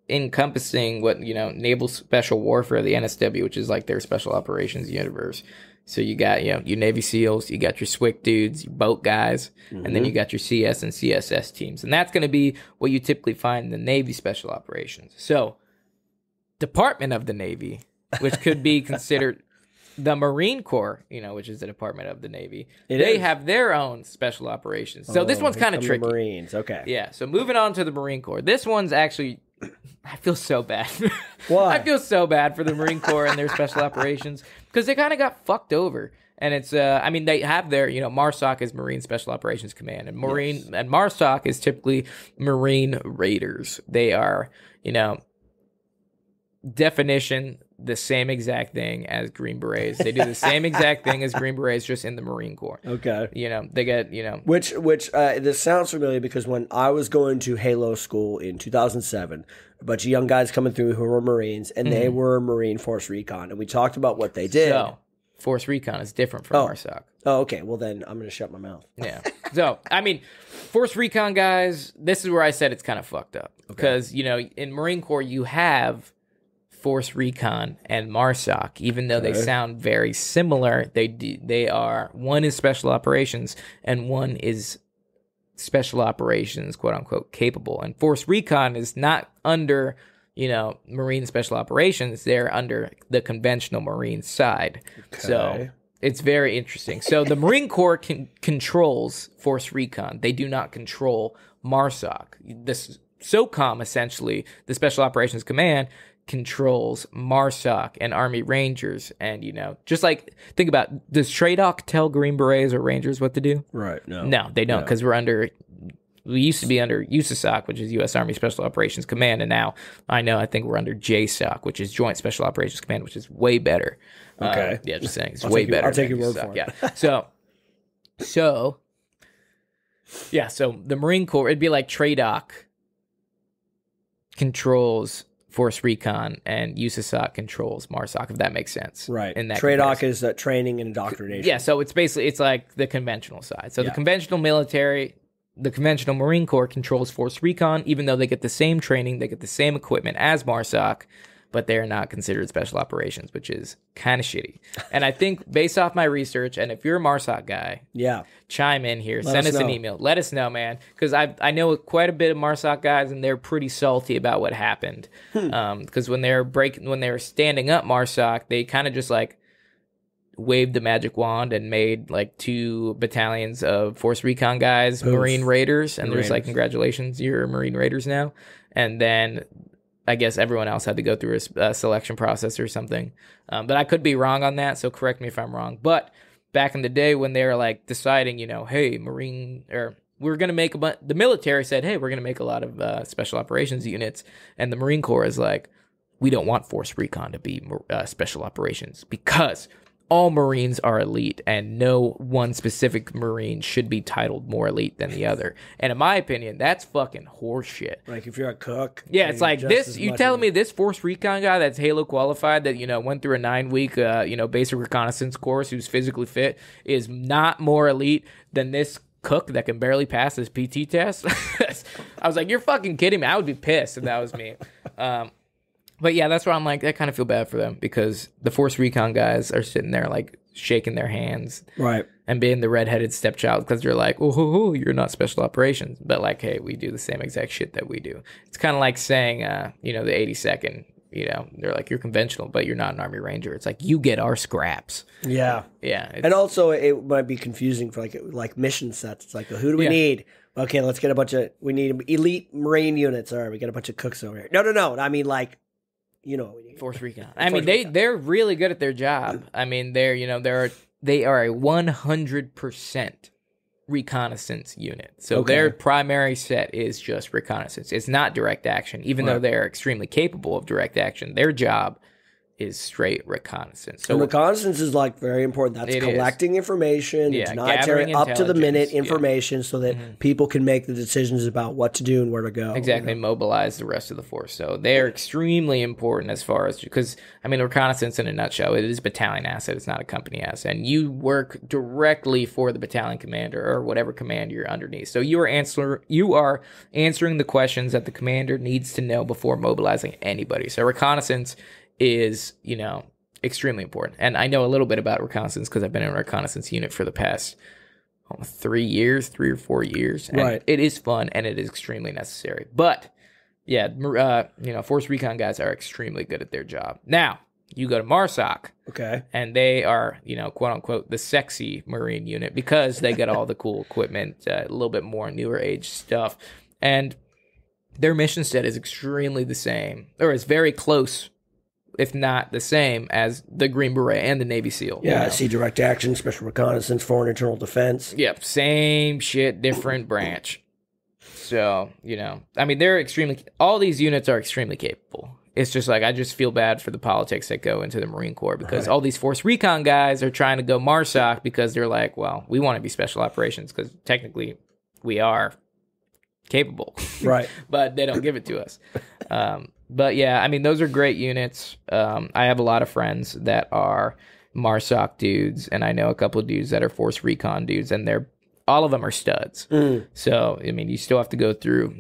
encompassing what, you know, Naval Special Warfare, the NSW, which is like their special operations universe. So you got, you know, your Navy SEALs, you got your SWIC dudes, your boat guys, and then you got your CS and CSS teams. And that's going to be what you typically find in the Navy Special Operations. So, Department of the Navy, which could be considered the Marine Corps, you know, which is the Department of the Navy, they have their own special operations. So this one's kind of tricky. Marines, okay. Yeah, so moving on to the Marine Corps. This one's actually, I feel so bad. Why? I feel so bad for the Marine Corps and their special operations because they kind of got fucked over. And it's, I mean, they have their, you know, MARSOC is Marine Special Operations Command, and and MARSOC is typically Marine Raiders. They are, you know, definition the same exact thing as Green Berets. They do the same exact thing as Green Berets, just in the Marine Corps. Okay. You know, they get, you know. Which this sounds familiar because when I was going to Halo School in 2007, a bunch of young guys coming through who were Marines, and they were Marine Force Recon, and we talked about what they did. So, Force Recon is different from MARSOC. Oh, okay. Well, then I'm going to shut my mouth. Yeah. So, I mean, Force Recon guys, this is where I said it's kind of fucked up. Because, you know, in Marine Corps, you have Force Recon and MARSOC, even though they sound very similar. They are, one is special operations and one is special operations, quote unquote, capable. And Force Recon is not under, you know, Marine special operations. They're under the conventional Marine side. Okay. So it's very interesting. So the Marine Corps controls Force Recon. They do not control MARSOC. This SOCOM, essentially, the Special Operations Command, controls MARSOC and Army Rangers. And, you know, just like, think about, does TRADOC tell Green Berets or Rangers what to do? Right, no. No, they don't, because we used to be under USASOC, which is U.S. Army Special Operations Command, and now I think we're under JSOC, which is Joint Special Operations Command, which is way better. Okay. Yeah, just saying, it's way better. I'll take your word for it. Yeah. So the Marine Corps, it'd be like TRADOC controls Force Recon and USASOC controls MARSOC, if that makes sense. Right. In that TRADOC is training and indoctrination. Yeah, so it's like the conventional side. So the conventional military, the conventional Marine Corps controls Force Recon, even though they get the same training, they get the same equipment as MARSOC, but they're not considered special operations, which is kind of shitty. And I think based off my research, and if you're a MARSOC guy, chime in here, send us an email. Let us know, man, because I know quite a bit of MARSOC guys, and they're pretty salty about what happened. Because when they were standing up MARSOC, they kind of just like waved the magic wand and made like 2 battalions of Force Recon guys Marine Raiders, and there's like, congratulations, you're Marine Raiders now. And then I guess everyone else had to go through a selection process or something. But I could be wrong on that, so correct me if I'm wrong. But back in the day when they were like deciding, you know, hey, we're going to make the military said, hey, we're going to make a lot of special operations units. And the Marine Corps is like, we don't want Force Recon to be special operations because all Marines are elite and no one specific Marine should be titled more elite than the other. And in my opinion, that's fucking horseshit. Like if you're a cook. Yeah, it's like this, you telling me this Force Recon guy that's Halo qualified that, went through a 9-week, basic reconnaissance course who's physically fit is not more elite than this cook that can barely pass his PT test? I was like, you're fucking kidding me. I would be pissed if that was me. But yeah, that's why I'm like, I kind of feel bad for them because the Force Recon guys are sitting there like shaking their hands, right, and being the redheaded stepchild because they're like, oh, you're not special operations, but like, hey, we do the same exact shit that we do. It's kind of like saying, the 82nd, they're like, you're conventional, but you're not an Army Ranger. It's like you get our scraps. Yeah, yeah, and also it might be confusing for like mission sets. It's like, who do we need? Okay, let's get we need elite Marine units. All right, we got a bunch of cooks over here. No. I mean, like. Force Recon. I mean, they're really good at their job. I mean, they are a 100% reconnaissance unit. So their primary set is just reconnaissance. It's not direct action, even though they're extremely capable of direct action. Their job is straight reconnaissance. So and reconnaissance is like very important. That's collecting information. Yeah, it's not up to the minute information so that people can make the decisions about what to do and where to go. Exactly, mobilize the rest of the force. So they're extremely important as far as, because I mean, reconnaissance in a nutshell, it is a battalion asset. It's not a company asset, and you work directly for the battalion commander or whatever command you're underneath. So you are answering the questions that the commander needs to know before mobilizing anybody. So reconnaissance is, extremely important. And I know a little bit about reconnaissance because I've been in a reconnaissance unit for the past 3 or 4 years. And it is fun and it is extremely necessary. But yeah, Force Recon guys are extremely good at their job. Now, you go to MARSOC. Okay. And they are, quote unquote, the sexy Marine unit because they get all the cool equipment, a little bit more newer age stuff. And their mission set is extremely the same, or it's very close, if not the same, as the Green Beret and the Navy SEAL. Yeah, I see direct action, special reconnaissance, foreign internal defense. Yep, same shit, different branch. So, I mean, all these units are extremely capable. It's just like, I just feel bad for the politics that go into the Marine Corps because all these Force Recon guys are trying to go MARSOC because they're like, well, we want to be special operations because technically we are capable. Right. But they don't give it to us. But yeah, I mean, those are great units. I have a lot of friends that are MARSOC dudes, and I know a couple of dudes that are Force Recon dudes, and all of them are studs. So, I mean, you still have to go through,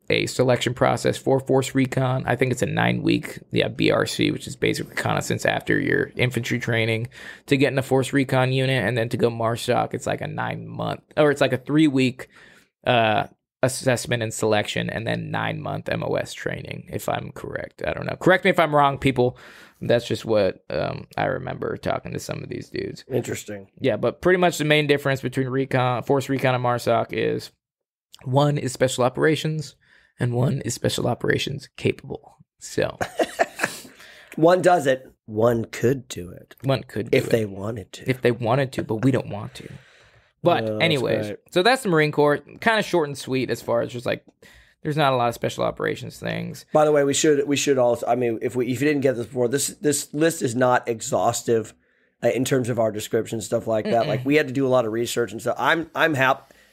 a selection process for Force Recon. I think it's a 9-week, BRC, which is basic reconnaissance after your infantry training to get in a Force Recon unit, and then to go MARSOC, it's like a 9-month, or it's like a 3-week assessment and selection, and then 9-month MOS training, if I'm correct. I don't know. Correct me if I'm wrong, people. That's just what I remember talking to some of these dudes. Interesting. Yeah, but pretty much the main difference between Force Recon and MARSOC is one is special operations and one is special operations capable. So one does it. One could do it. One could do if they wanted to. If they wanted to, but we don't want to. But anyways, so that's the Marine Corps. Kind of short and sweet as far as just like, there's not a lot of special operations things. By the way, we should also, I mean, if you didn't get this before, this list is not exhaustive in terms of our description, stuff like that. Like, we had to do a lot of research and stuff. I'm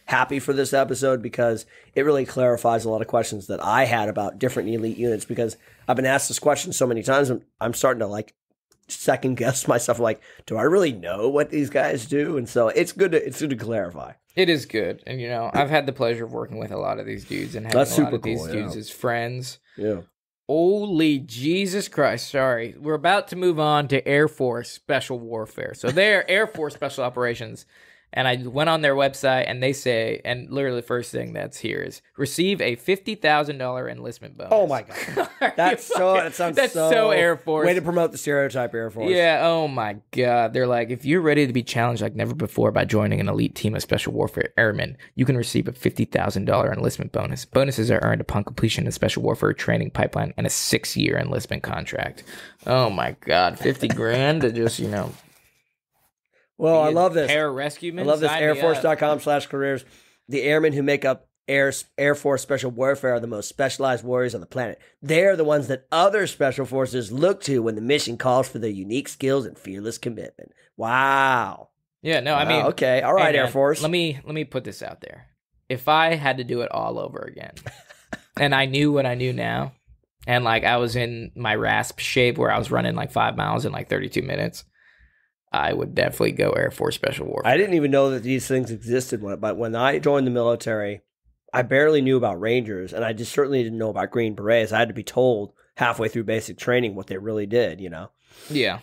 happy for this episode because it really clarifies a lot of questions that I had about different elite units, because I've been asked this question so many times, and I'm starting to like second guess myself, like, do I really know what these guys do? And so it's good to clarify. It is good. And I've had the pleasure of working with a lot of these dudes and having a lot of these dudes as friends. Yeah. Holy Jesus Christ. Sorry. We're about to move on to Air Force Special Warfare. So they're Air Force Special Operations. And I went on their website, and they say, and literally the first thing that's here is, receive a $50,000 enlistment bonus. Oh my God. That's so Air Force. Way to promote the stereotype Air Force. Yeah, oh my God. They're like, if you're ready to be challenged like never before by joining an elite team of special warfare airmen, you can receive a $50,000 enlistment bonus. Bonuses are earned upon completion of special warfare training pipeline and a 6-year enlistment contract. Oh my God. 50 grand to just, Well, I love this. Air rescuemen. I love this. Airforce.com/careers. The airmen who make up Air Force Special Warfare are the most specialized warriors on the planet. They're the ones that other special forces look to when the mission calls for their unique skills and fearless commitment. Wow. Yeah, no, Wow, I mean, okay, all right, hey, Air man, Force. Let me put this out there. If I had to do it all over again, and I knew what I knew now, and like I was in my RASP shape where I was running like 5 miles in like 32 minutes, I would definitely go Air Force Special Warfare. I didn't even know that these things existed, but when I joined the military, I barely knew about Rangers, and I just certainly didn't know about Green Berets. I had to be told halfway through basic training what they really did, you know? Yeah.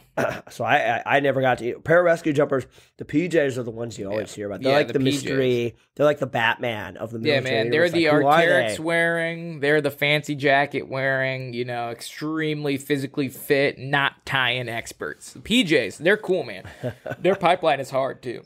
So I never got to pararescue jumpers. The PJs are the ones you always hear about. They're like the mystery. They're like the Batman of the military. Yeah, man. They're the like, Arc'teryx wearing. They're the fancy jacket wearing. You know, extremely physically fit, not tie-in experts. The PJs, they're cool, man. Their pipeline is hard too.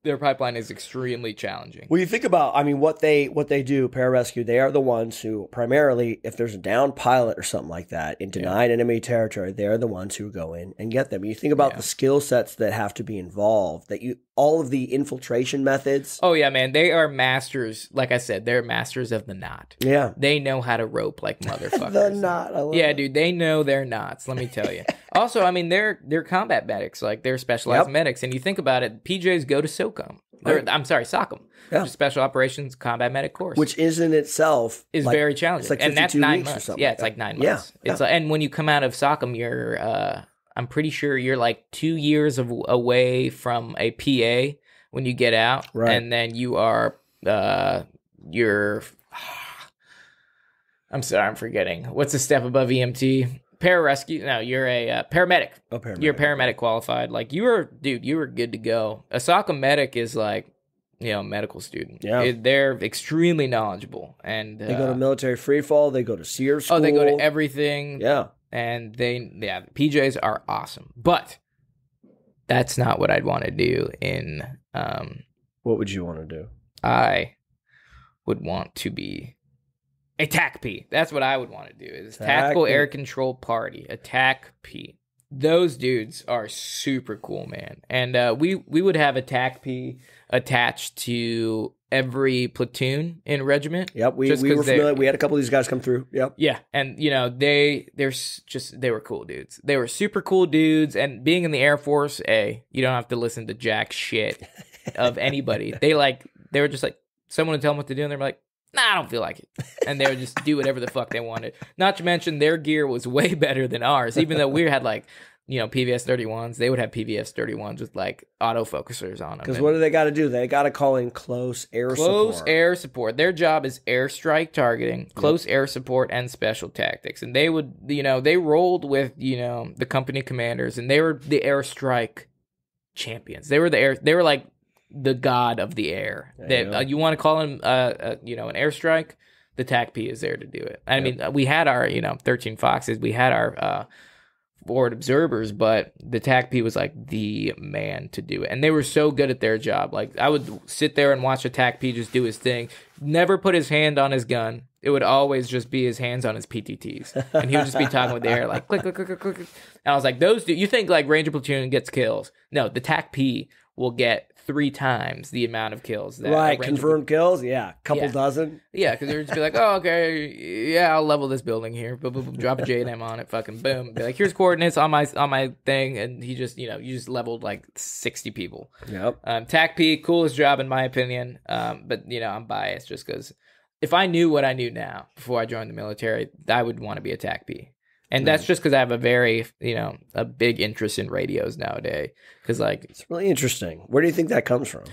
Their pipeline is extremely challenging. Well, you think about, I mean, what they do, pararescue, they are the ones who primarily, if there's a downed pilot or something like that in denied enemy territory, they're the ones who go in and get them. You think about the skill sets that have to be involved, all of the infiltration methods. Oh, yeah, man. They are masters. Like I said, they're masters of the knot. Yeah. They know how to rope like motherfuckers. The knot. I love it. Dude, they know their knots, let me tell you. Also, I mean, they're combat medics. Like, they're specialized medics. And you think about it, PJs go to SOCOM. I'm sorry, SOCOM. Yeah. Special Operations Combat Medic Course. Which is in itself is very challenging. It's like and that's 9 weeks months. or something. Yeah, it's like 9 months. It's and when you come out of SOCOM, you're I'm pretty sure you're like 2 years away from a PA when you get out. Right. And then you are you're I'm sorry, I'm forgetting. What's the step above EMT? Pararescue? No, you're a paramedic. Oh, paramedic. You're paramedic qualified. Like you were good to go. A SOCOM medic is like, you know, medical student. Yeah. They're extremely knowledgeable. And they go to military free fall. They go to SEER school. Oh, they go to everything. Yeah. And PJs are awesome. But that's not what I'd want to do in What would you want to do? I would want to be a TAC-P. That's what I would want to do. Is Tactical Air Control Party. A TAC-P. Those dudes are super cool, man. And we would have a TAC-P attached to every platoon in regiment. Yep, we were familiar. We had a couple of these guys come through. Yep. Yeah, and you know they were cool dudes. They were super cool dudes. And being in the Air Force, you don't have to listen to jack shit of anybody. They were just like, someone would tell them what to do, and they're like, nah, I don't feel like it. And they would just do whatever the fuck they wanted. Not to mention their gear was way better than ours. Even though we had like, you know, PVS 31s, they would have PVS 31s with like autofocusers on them. Because what do they got to do? They got to call in close air support. Close air support. Their job is airstrike targeting, close air support, and special tactics. And they would, you know, they rolled with, you know, the company commanders, and they were the airstrike champions. They were like the god of the air. You want to call him, you know, an airstrike? The TAC-P is there to do it. I mean, we had our, you know, 13 Foxes. We had our forward observers, but the TAC-P was like the man to do it. And they were so good at their job. Like, I would sit there and watch a TAC-P just do his thing. Never put his hand on his gun. It would always just be his hands on his PTTs. And he would just be talking with the air, like, click, click, click, click, click. And I was like, those dudes, you think like Ranger Platoon gets kills? No, the TAC-P will get 3 times the amount of kills. That confirmed kills? Yeah, couple dozen. Yeah, because they'd just be like, oh, okay, yeah, I'll level this building here. Boom, boom, boom, drop a J&M on it, fucking boom. Be like, here's coordinates on my thing, and he just, you know, you just leveled like 60 people. Yep. TAC-P, coolest job in my opinion, but, you know, I'm biased just because if I knew what I knew now before I joined the military, I would want to be a TAC-P. And that's just because I have a very, you know, a big interest in radios nowadays. Because, like, it's really interesting. Where do you think that comes from?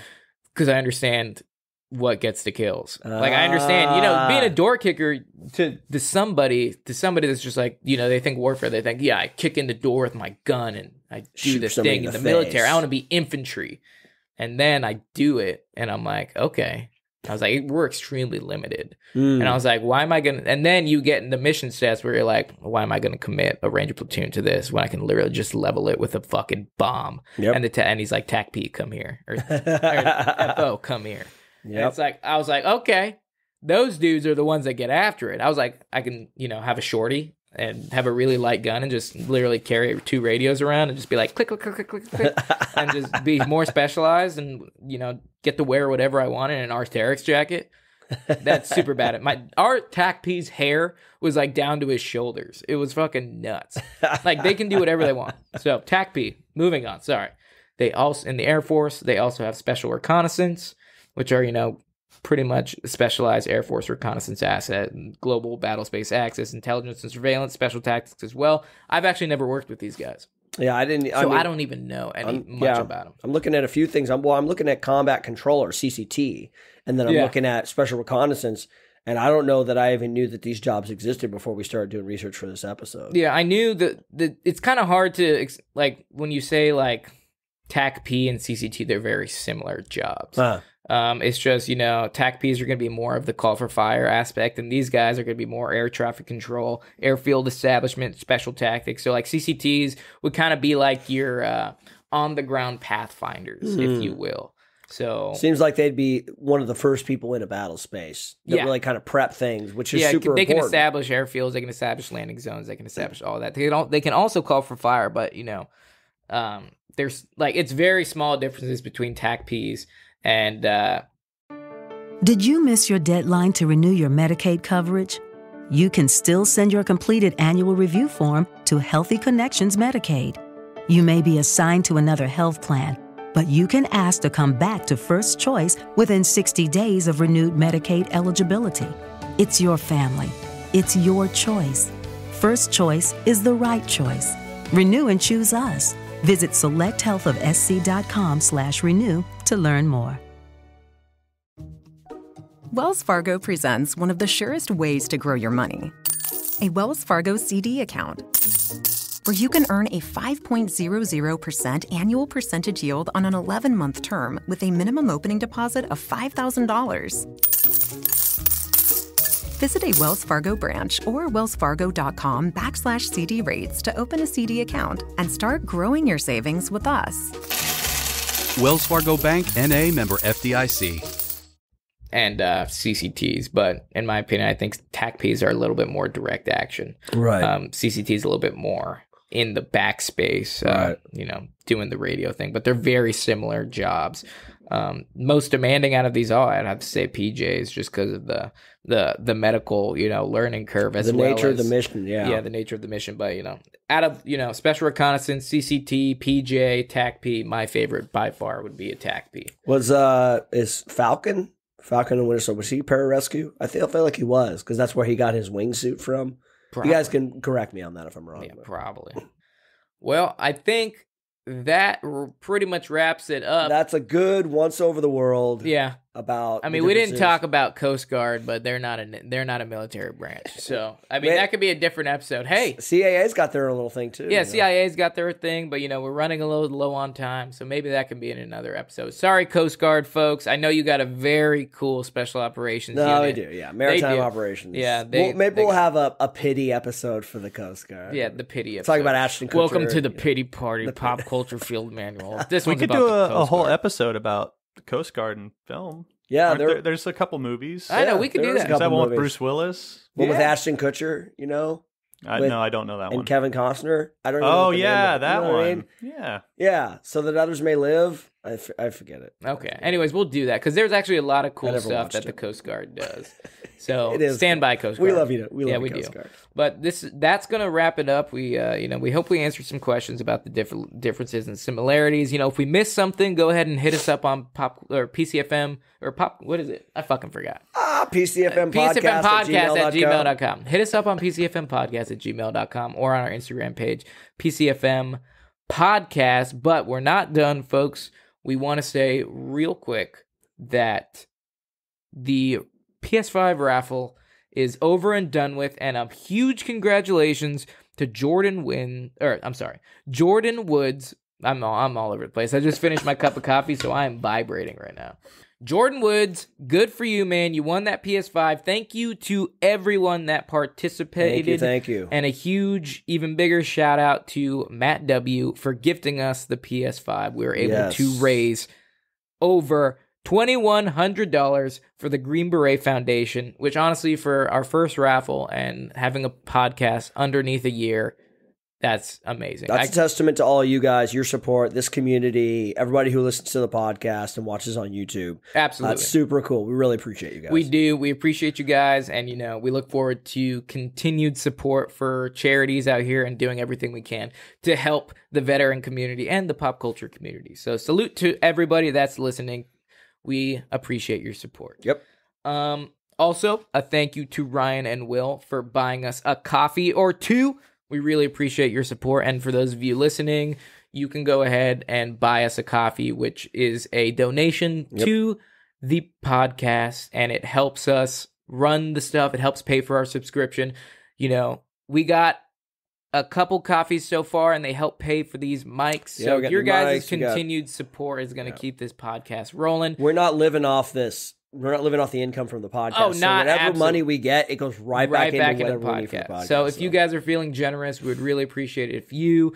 Because I understand what gets the kills. Like, I understand, you know, being a door kicker to somebody that's just like, you know, they think warfare. They think, yeah, I kick in the door with my gun and I do this thing in the military. I want to be infantry. And then I do it, and I'm like, okay. I was like, we're extremely limited. And I was like, why am I going to... And then you get in the mission stats where you're like, why am I going to commit a Ranger platoon to this when I can literally just level it with a fucking bomb? Yep. And he's like, TAC-P, come here. Or FO, come here. Yep. It's like, I was like, okay, those dudes are the ones that get after it. I was like, I can, you know, have a shorty and have a really light gun and just literally carry 2 radios around and just be like, click, click, click, click, click, click, and just be more specialized and, you know, get to wear whatever I want in an Arc'teryx jacket. That's super bad. Our TAC P's hair was like down to his shoulders. It was fucking nuts. Like they can do whatever they want. So TAC P, moving on. Sorry. They also, in the Air Force, they also have special reconnaissance, which are, pretty much specialized Air Force reconnaissance asset and global battle space access, intelligence and surveillance, special tactics as well. I've actually never worked with these guys. Yeah, I didn't. I don't even know much about them. I'm looking at a few things. I'm looking at combat controller, CCT, and then I'm looking at special reconnaissance. And I don't know that I even knew that these jobs existed before we started doing research for this episode. Yeah, I knew that it's kind of hard to, like, when you say, like, TAC P and CCT, they're very similar jobs. It's just, TAC Ps are going to be more of the call for fire aspect, and these guys are going to be more air traffic control, airfield establishment, special tactics. So, like, CCTs would kind of be like your on-the-ground pathfinders, if you will. So seems like they'd be one of the first people in a battle space that really kind of prep things, which is super important. They can establish airfields, they can establish landing zones, they can establish all that. They can also call for fire, but, there's, like, it's very small differences between TAC Ps and Did you miss your deadline to renew your Medicaid coverage? You can still send your completed annual review form to Healthy Connections Medicaid. You may be assigned to another health plan, but you can ask to come back to First Choice within 60 days of renewed Medicaid eligibility. It's your family. It's your choice. First Choice is the right choice. Renew and choose us. Visit selecthealthofsc.com/renew to learn more. Wells Fargo presents one of the surest ways to grow your money. A Wells Fargo CD account, where you can earn a 5.00% annual percentage yield on an 11-month term with a minimum opening deposit of $5,000. Visit a Wells Fargo branch or wellsfargo.com/CD rates to open a CD account and start growing your savings with us. Wells Fargo Bank, N.A., member FDIC. And CCTs, but in my opinion, I think TAC Ps are a little bit more direct action. Right. CCTs a little bit more in the backspace, doing the radio thing, but they're very similar jobs. Most demanding out of these all, I'd have to say PJs, just because of the medical, learning curve, as the well nature as, of the mission. Yeah, the nature of the mission. But out of special reconnaissance, CCT, PJ, TAC P, my favorite by far would be a TAC P. Is Falcon and Winter Soldier, was he pararescue? I feel like he was, because that's where he got his wingsuit from. Probably. You guys can correct me on that if I'm wrong. Yeah, probably. Well, I think that pretty much wraps it up. That's a good once over the world. Yeah. About. I mean, we didn't talk about Coast Guard, but they're not a military branch. So I mean, that could be a different episode. Hey, CIA's got their own little thing too. Yeah, CIA's got their thing, but we're running a little low on time, so maybe that can be in another episode. Sorry, Coast Guard folks. I know you got a very cool special operations. No, unit. they do. Yeah, maritime operations. Yeah, maybe we'll have a pity episode for the Coast Guard. Yeah, the pity episode. Talk about Ashton Kutcher. Welcome to the pity party. Pop culture field manual. This we one's could about do the a Coast whole Guard. episode about the Coast Guard and film. Yeah, there's a couple movies. I know we could do that. Is that one with Bruce Willis? One with Ashton Kutcher, No, I don't know that one. And Kevin Costner. I don't know. Oh yeah, that one. I mean? Yeah. So that others may live. I forget it. Okay. Anyways, we'll do that because there's actually a lot of cool stuff that the Coast Guard does. So stand by, Coast Guard. We love you. We love you, Coast Guard. But that's gonna wrap it up. We we hope we answered some questions about the differences and similarities. If we missed something, go ahead and hit us up on PCFM or Pop. What is it? I fucking forgot. PCFM podcast at gmail.com. Hit us up on PCFM podcast at gmail.com or on our Instagram page, PCFM podcast. But we're not done, folks. We want to say real quick that the PS5 raffle is over and done with, and a huge congratulations to Jordan Woods. I'm all over the place. I just finished my cup of coffee, so I am vibrating right now. Jordan Woods, good for you, man. You won that PS5. Thank you to everyone that participated. Thank you. And a huge, even bigger shout out to Matt W. for gifting us the PS5. We were able to raise over $2,100 for the Green Beret Foundation, which honestly, for our first raffle and having a podcast underneath a year, That's amazing. That's a testament to all you guys, your support, this community, everybody who listens to the podcast and watches on YouTube. Absolutely. That's super cool. We really appreciate you guys. We do. We appreciate you guys. And, we look forward to continued support for charities out here and doing everything we can to help the veteran community and the pop culture community. So salute to everybody that's listening. We appreciate your support. Yep. Also, a thank you to Ryan and Will for buying us a coffee or two. We really appreciate your support. And for those of you listening, you can go ahead and buy us a coffee, which is a donation to the podcast. And it helps us run the stuff. It helps pay for our subscription. We got a couple coffees so far, and they help pay for these mics. So your guys' continued support is going to keep this podcast rolling. We're not living off this. We're not living off the income from the podcast. Oh, so whatever money we get, it goes right back into the podcast. So if you guys are feeling generous, we would really appreciate it if you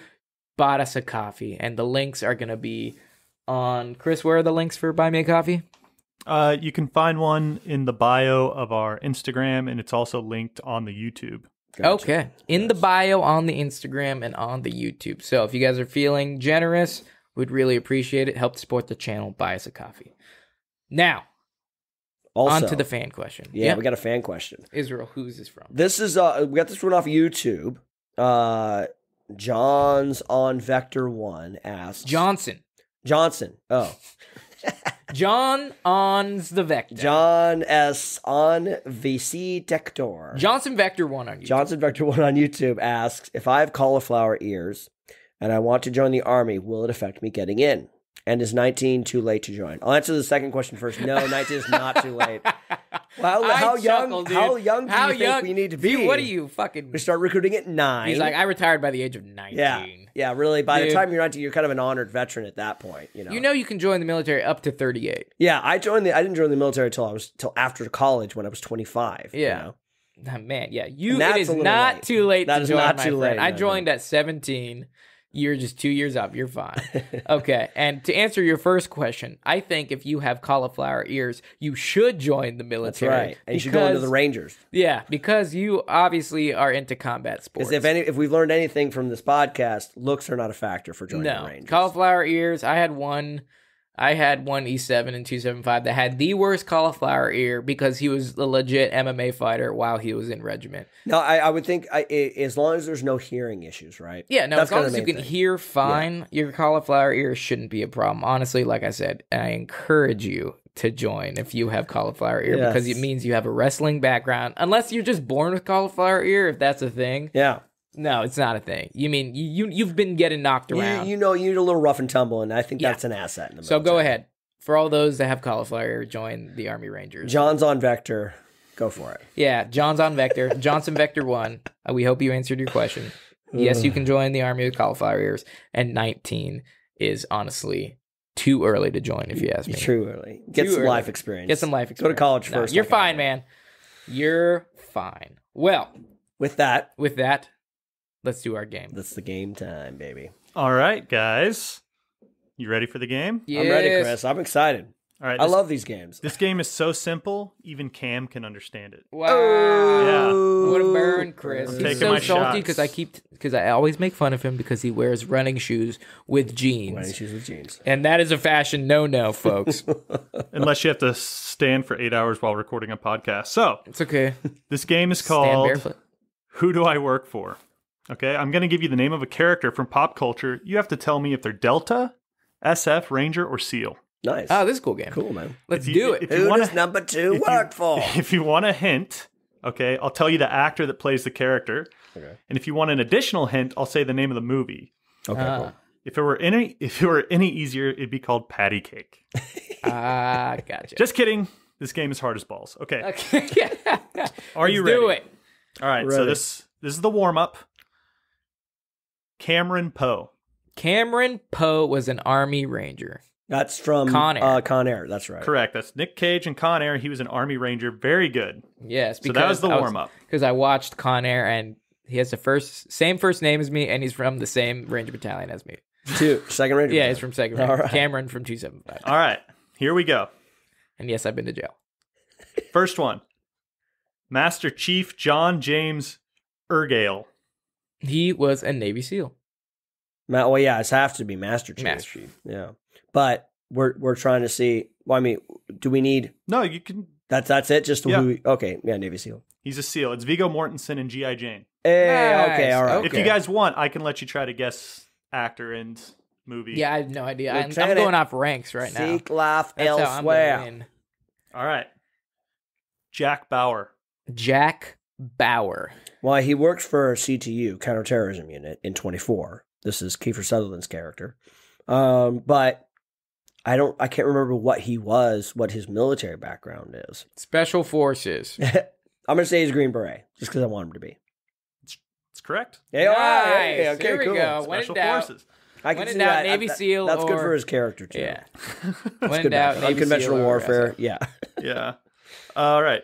bought us a coffee. And the links are going to be on... Chris, where are the links for Buy Me a Coffee? You can find one in the bio of our Instagram, and it's also linked on the YouTube. Gotcha. Okay. In the bio on the Instagram and on the YouTube. So if you guys are feeling generous, we'd really appreciate it. Help support the channel. Buy us a coffee. Now... Also, on to the fan question. Yeah, we got a fan question. Israel, who's this from? This is, we got this one off YouTube. John's on Vector 1 asks. Johnson. Oh. John on's the Vector. John S. on VC Tector. Johnson Vector 1 on YouTube. Johnson Vector 1 on YouTube asks, if I have cauliflower ears and I want to join the army, will it affect me getting in? And is 19 too late to join? I'll answer the second question first. No, 19 is not too late. Well, how young do you think we need to be? What are you fucking... We start recruiting at 9. He's like, I retired by the age of 19. Yeah, really. By the time you're 19, you're kind of an honored veteran at that point. You can join the military up to 38. Yeah, I didn't join the military till after college when I was 25. Yeah. Man, yeah. It is not too late to join, my friend. I joined at 17. You're just 2 years up. You're fine. Okay. And to answer your first question, I think if you have cauliflower ears, you should join the military. That's right. And you should go into the Rangers. Yeah, because you obviously are into combat sports. Because if we've learned anything from this podcast, looks are not a factor for joining the Rangers. Cauliflower ears. I had one E7 and 275 that had the worst cauliflower ear because he was a legit MMA fighter while he was in regiment. No, I would think as long as there's no hearing issues, right? Yeah, no, as long as you can hear fine, your cauliflower ear shouldn't be a problem. Honestly, like I said, I encourage you to join if you have cauliflower ear because it means you have a wrestling background. Unless you're just born with cauliflower ear, if that's a thing. Yeah. No, it's not a thing. You mean you've been getting knocked around. You need a little rough and tumble, and I think that's an asset in the military. So go ahead. For all those that have cauliflower, join the Army Rangers. John's on Vector. Go for it. Yeah, John's on Vector. Johnson Vector 1. We hope you answered your question. Yes, you can join the Army with cauliflower ears. And 19 is honestly too early to join, if you ask me. Too early. Get some life experience. Go to college first. You're fine, man. You're fine. Well, with that, let's do our game. That's the game time, baby. All right, guys. You ready for the game? Yes. I'm ready, Chris. I'm excited. All right. I love these games. This game is so simple, even Cam can understand it. Wow. Yeah. What a burn, Chris. I'm He's taking my so salty shots. because I always make fun of him because he wears running shoes with jeans. And that is a fashion no-no, folks. Unless you have to stand for 8 hours while recording a podcast. So, it's okay. This game is called Who Do I Work For? Okay, I'm going to give you the name of a character from pop culture. You have to tell me if they're Delta, SF, Ranger, or SEAL. Nice. Oh, this is a cool game. Cool, man. Let's do it. Who does number 2 work for? If you want a hint, okay, I'll tell you the actor that plays the character. Okay. And if you want an additional hint, I'll say the name of the movie. Okay, cool. If it were any easier, it'd be called Patty Cake. Gotcha. Just kidding. This game is hard as balls. Okay. Are you ready? ready? Do it. All right. So this is the warm up. Cameron Poe. Cameron Poe was an Army Ranger. That's from Con Air. Con Air. That's right. Correct. That's Nick Cage and Con Air. He was an Army Ranger. Very good. Yes. So that was the warm up. Because I watched Con Air and he has the same first name as me and he's from the same Ranger Battalion as me. Second Ranger? Yeah, he's from Second Ranger. Right. Cameron from 275. All right. Here we go. And yes, I've been to jail. First one. Master Chief John James Ergale. He was a Navy SEAL. Well, yeah, it has to be Master Chief. Master Chief. Yeah, but we're trying to see. Well, I mean, do we need? No, you can. That's it. Just Yeah. Okay, yeah, Navy SEAL. He's a SEAL. It's Viggo Mortensen and G.I. Jane. Hey, Nice. okay, all right. If you guys want, I can let you try to guess actor and movie. Yeah, I have no idea. I'm Lieutenant, going off ranks right now. Seek life That's how I'm gonna elsewhere. win. All right. Jack Bauer. Jack Bauer. Well, he works for CTU, Counterterrorism Unit, in 24. This is Kiefer Sutherland's character. But I can't remember what his military background is. Special Forces. I'm going to say he's Green Beret, just because I want him to be. It's correct. Hey, all right, Nice. hey, okay, Here we cool. go. When in Special doubt- Forces. I can When in see doubt, that. Navy SEAL That's good or- for his character, too. Yeah. That's When in good. doubt, Navy Unconventional SEAL or warfare, SF. yeah. Yeah. All right.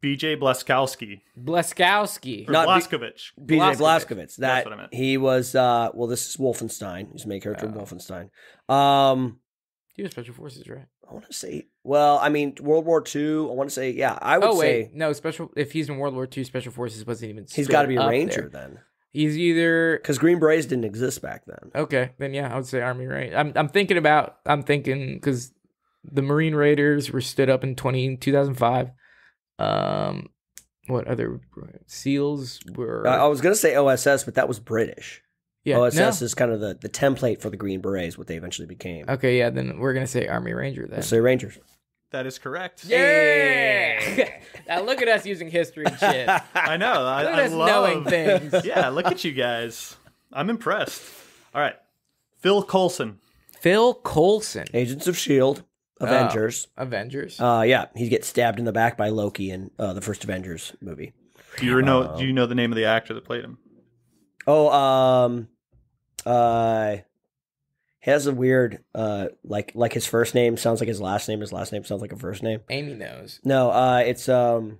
BJ Blazkowski. Blaskowski. Or Not Blazkowicz. BJ Blazkowicz. Blazkowicz. That's what I meant. He was, this is Wolfenstein. He's the main character of Wolfenstein. I He was Special Forces, right? want to say, well, I mean, World War II, I want to say, yeah, I would Oh, wait. say No, if he's in World War II, Special Forces wasn't even he's stood got to be a up Ranger there. then. He's either... Because Green Berets didn't exist back then. Okay, then yeah, I would say Army Ranger. I'm thinking because the Marine Raiders were stood up in 2005. What other SEALs were? I was going to say OSS, but that was British. yeah, OSS no. is kind of the template for the Green Berets, what they eventually became. Okay, yeah, then we're gonna say Army Ranger then. Let's say Rangers. That is correct. Yeah. Now look at us using history and shit. Look I know. I at us love knowing things. Yeah, look at you guys. I'm impressed. All right. Phil Coulson. Phil Coulson. Agents of S.H.I.E.L.D., Avengers. Avengers. Yeah, he gets stabbed in the back by Loki in the first Avengers movie. Do you know the name of the actor that played him? He has a weird, like his first name sounds like his last name sounds like a first name. Amy knows. No, it's oh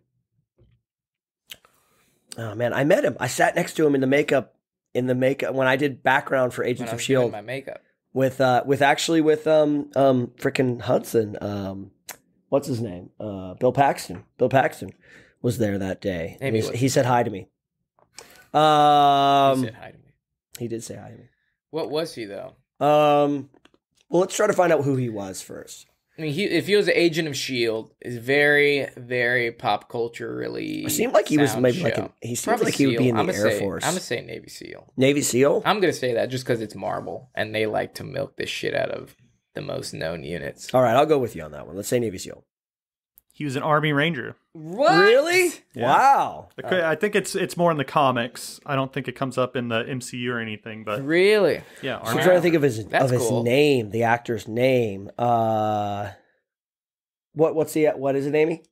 man, I met him. I sat next to him in the makeup when I did background for Agents When I of was doing S.H.I.E.L.D. my makeup. with frickin' Hudson. What's his name? Bill Paxton. Bill Paxton was there that day. Maybe He said hi to me. He said hi to me. He did say hi to me. What was he though? Well, let's try to find out who he was first. I mean, if he was an agent of S.H.I.E.L.D., is very, very pop culture, really. It seemed like he was sound maybe show. like he seemed Probably like he would be in SEAL. the Air Force. I'm gonna say Navy SEAL. Navy SEAL. I'm gonna say that just because it's Marvel and they like to milk the shit out of the most known units. All right, I'll go with you on that one. Let's say Navy SEAL. He was an Army Ranger. What? Really? Yeah. Wow. I think it's more in the comics. I don't think it comes up in the MCU or anything. But Really? yeah, I'm Army. trying to think of his That's cool. name, the actor's name. What is it, Amy?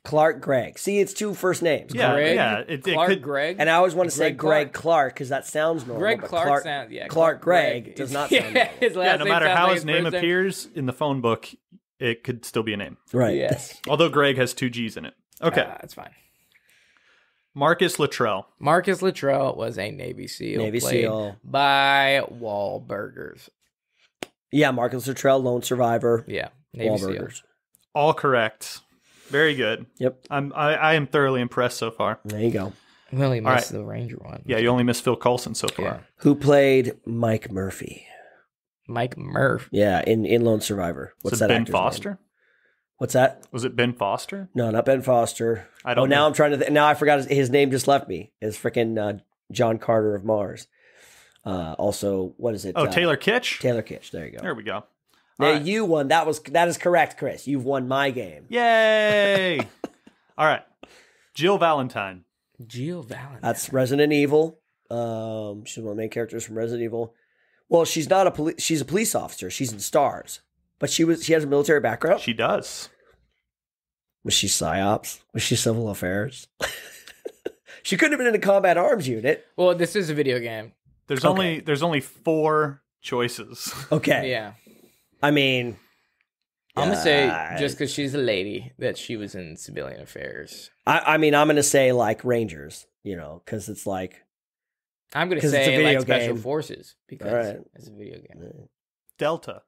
Clark Gregg. See, it's two first names. Yeah, Greg? yeah. It Clark could, Gregg? And I always want to say Greg Greg Clark because that sounds normal. Greg but Clark sounds, yeah. Clark Gregg does not sound normal. His last yeah, no name matter sounds how like his name first appears in the phone book, it could still be a name. Right. Yes. Although Greg has 2 G's in it. Okay. That's fine. Marcus Luttrell. Marcus Luttrell was a Navy SEAL. Navy played SEAL. by Wahlburgers. Yeah, Marcus Luttrell, lone survivor. Yeah. Navy SEAL. Wahlburgers. All correct. Very good. Yep. I am thoroughly impressed so far. There you go. We only All missed right. the Ranger one. Yeah, you only missed Phil Coulson so far. Yeah. Who played Mike Murphy? Mike Murph. Yeah, in Lone Survivor. What's Was that it Ben actor's name? Foster? What's that? Was it Ben Foster? No, not Ben Foster. I don't now know. I'm trying to. Now I forgot his name. Just left me. It's freaking John Carter of Mars. Also, what is it? Oh, Taylor Kitsch? Taylor Kitsch. There you go. There we go. Now All right. you won. That is correct, Chris. You've won my game. Yay! All right. Jill Valentine. Jill Valentine. That's Resident Evil. She's one of the main characters from Resident Evil. Well, she's not a police. She's a police officer. She's in Stars, but she has a military background. She does. Was she psyops? Was she civil affairs? She couldn't have been in a combat arms unit. Well, this is a video game. There's Okay. only 4 choices. Okay. Yeah. I mean, I'm going to say, just because she's a lady, that she was in civilian affairs. I mean, I'm going to say like Rangers, because it's like, I'm going to 'Cause it's a say video like Special game. Forces because Alright. it's a video game. Delta.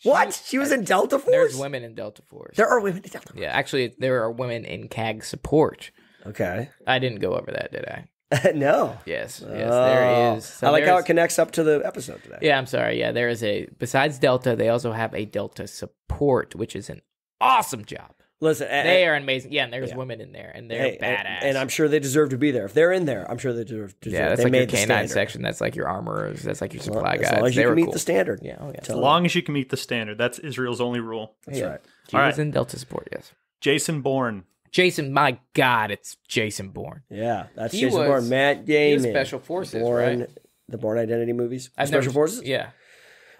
what? She was in Delta Force? There's women in Delta Force. There are women in Delta Force. Yeah, actually, there are women in CAG support. Okay. I didn't go over that, did I? No. Yes, there is. So I like how there's- it connects up to the episode today. Yeah, I'm sorry. Yeah, there is besides Delta, they also have a Delta support, which is an awesome job. Listen, They are amazing. Yeah, and there's women in there, and they're badass. And I'm sure they deserve to be there. If they're in there, I'm sure they deserve. Yeah, that's they like your made the canine standard. section. That's like your armorers. That's like your supply guys. As long as They you were can meet cool. the standard. Yeah, oh yeah. As long as you can meet the standard. That's Israel's only rule. That's right. He All was right. in Delta support. Yes. Jason Bourne. Jason, my God, it's Jason Bourne. Yeah, that's He Jason was- Bourne. Matt He Damon. was Special Forces, Bourne, right? The Bourne Identity movies. I've Special never- Forces? Yeah.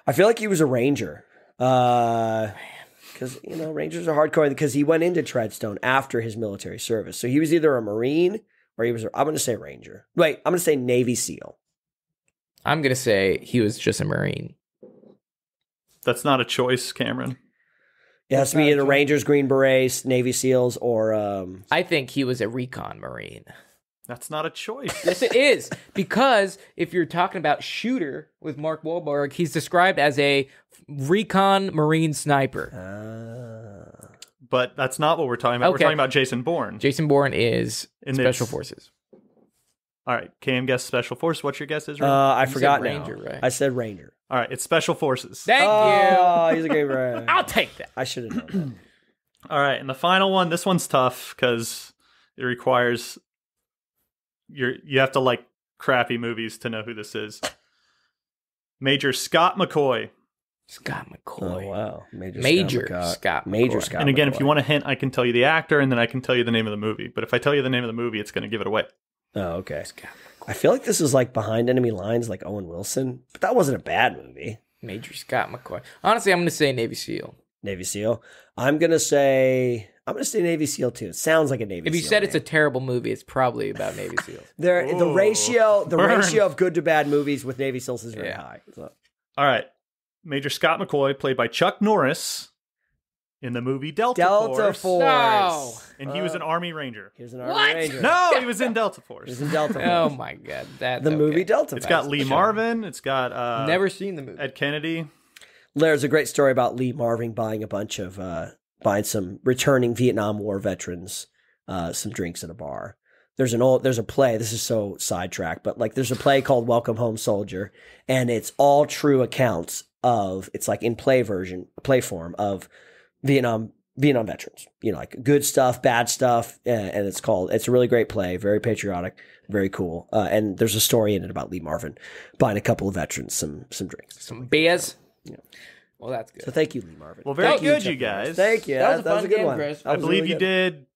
I feel like he was a Ranger. Because, Rangers are hardcore because he went into Treadstone after his military service. So he was either a Marine or I'm going to say Ranger. Wait, I'm going to say Navy SEAL. I'm gonna say he was just a Marine. That's not a choice, Cameron. It has to be either Rangers, Green Berets, Navy SEALs, or... I think he was a recon Marine. That's not a choice. Yes, it is. Because if you're talking about Shooter with Mark Wahlberg, he's described as a recon Marine sniper. But that's not what we're talking about. Okay. We're talking about Jason Bourne. Jason Bourne is In Special this- Forces. All right, Cam guessed Special Force. What's your guess, Israel? I You said forgot Ranger, now. right? I said Ranger. All right, it's Special Forces. Thank Oh, you. he's a Green Beret. I'll take that. I should have known All right, and the final one. This one's tough because it requires you have to like crappy movies to know who this is. Major Scott McCoy. Scott that. McCoy. Oh, wow. Major Scott McCoy. Scott And again, McCoy. if you want a hint, I can tell you the actor, and then I can tell you the name of the movie. But if I tell you the name of the movie, it's going to give it away. Oh, okay. I feel like this is like Behind Enemy Lines, like Owen Wilson. But that wasn't a bad movie. Major Scott McCoy. Honestly, I'm going to say Navy SEAL. Navy SEAL. I'm gonna say Navy SEAL too. It sounds like a Navy If SEAL. you said it's a name. terrible movie, it's probably about Navy SEALs. the ratio burn. of good to bad movies with Navy SEALs is very Yeah. high. So. All right, Major Scott McCoy, played by Chuck Norris, in the movie Delta Force. No. And he was an Army Ranger. He was an Army What? Ranger. No, he was in Delta He Force. was in Delta Force. Oh my God. That's the movie okay. Delta It's Force. got Lee Marvin. It's got Never seen the movie. Ed Kennedy. There's a great story about Lee Marvin buying a bunch of buying some returning Vietnam War veterans some drinks at a bar. There's a play. This is so sidetracked, but like there's a play called Welcome Home Soldier, and it's all true accounts of it's like in play form of Vietnam veterans. Like good stuff, bad stuff, and it's a really great play, very patriotic, very cool. And there's a story in it about Lee Marvin buying a couple of veterans some drinks. Some beers. Yeah. Well, that's good. So thank you, Lee Marvin. Well, very Thank good, Chuck you guys. Norris. Thank you. That was a fun a good game, one. Chris. That I was believe really you good. did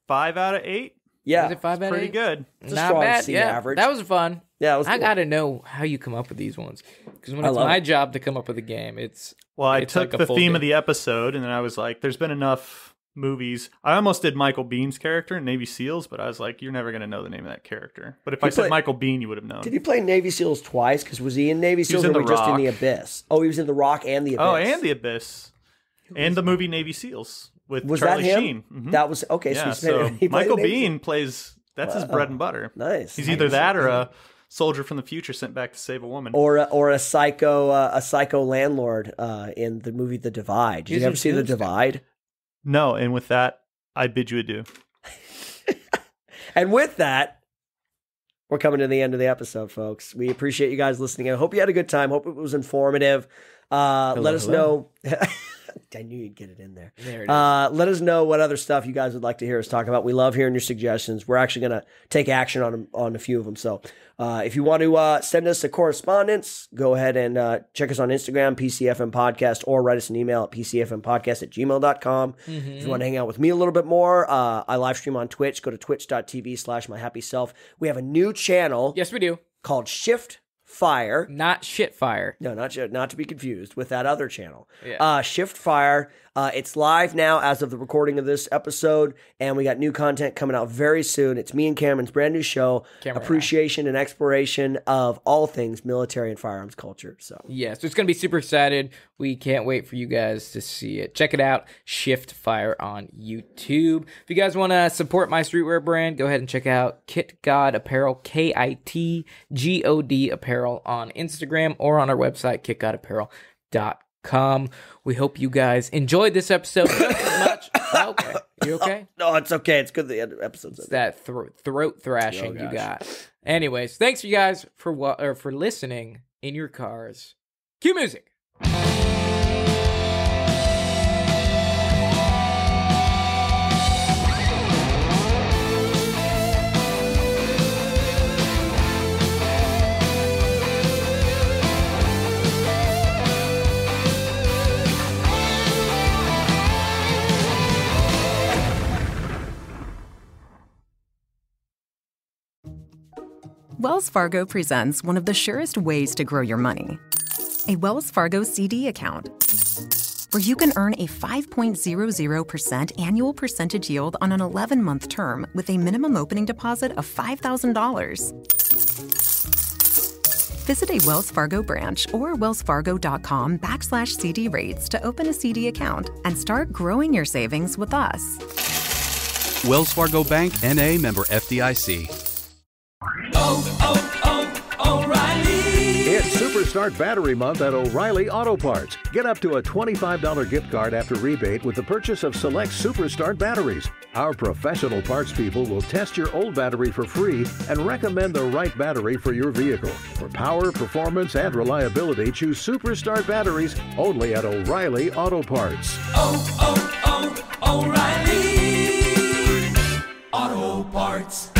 5 out of 8. Yeah. Was it 5 out of Pretty 8? good. It's a Not strong bad. C Yeah, average. that was fun. Yeah, it was I cool. got to know how you come up with these ones because when I it's love my it. job to come up with a game, it's I it's took like a the full theme game. of the episode, and then I was like, there's been enough movies. I almost did Michael Bean's character in Navy SEALs, but I was like, you're never going to know the name of that character. But if I said Michael Bean, you would have known. Did he play Navy SEAls twice? Because was he in Navy SEAls in or The were we just in Rock. the Abyss? Oh, he was in The Rock and the Abyss. Oh, and The Abyss. And the movie Navy SEAls with Was Charlie that him? Sheen. Mhm. That was okay. Yeah, So, he played Michael in Navy Bean plays, that's his bread and butter. Nice. He's either that or a soldier from the future sent back to save a woman. or a psycho landlord in the movie The Divide. Did He's you ever in see The Tombstone. Divide? No, and with that, I bid you adieu. And with that, we're coming to the end of the episode, folks. We appreciate you guys listening. I hope you had a good time. Hope it was informative. Let us know. I knew you'd get it in there. There it is. Let us know what other stuff you guys would like to hear us talk about. We love hearing your suggestions. We're actually going to take action on a few of them. So if you want to send us a correspondence, go ahead and check us on Instagram, PCFM Podcast, or write us an email at pcfmpodcast@gmail.com. If you want to hang out with me a little bit more, I live stream on Twitch. Go to twitch.tv/myhappyself. We have a new channel Yes, we do. called Shift Fire. Not shit fire. No, not to be confused with that other channel. Yeah. Shift Fire. It's live now as of the recording of this episode, and we got new content coming out very soon. It's me and Cameron's brand new show, Cameron and I. appreciation and exploration of all things military and firearms culture. So Yes, it's going to be super excited. We can't wait for you guys to see it. Check it out, Shift Fire on YouTube. If you guys want to support my streetwear brand, go ahead and check out Kit God Apparel, KITGOD Apparel on Instagram or on our website, kitgodapparel.com. We hope you guys enjoyed this episode just as much. Okay. You okay? No, it's okay. It's good the episode's It's that throat thrashing you got. Anyways, thanks you guys for listening in your cars. Cue music. Wells Fargo presents one of the surest ways to grow your money. A Wells Fargo CD account, where you can earn a 5.00% annual percentage yield on an 11-month term with a minimum opening deposit of $5,000. Visit a Wells Fargo branch or wellsfargo.com/CD rates to open a CD account and start growing your savings with us. Wells Fargo Bank, N.A., member FDIC. O'Reilly. It's Superstart Battery Month at O'Reilly Auto Parts. Get up to a $25 gift card after rebate with the purchase of select Superstart batteries. Our professional parts people will test your old battery for free and recommend the right battery for your vehicle. For power, performance, and reliability, choose Superstart batteries only at O'Reilly Auto Parts. O'Reilly Auto Parts.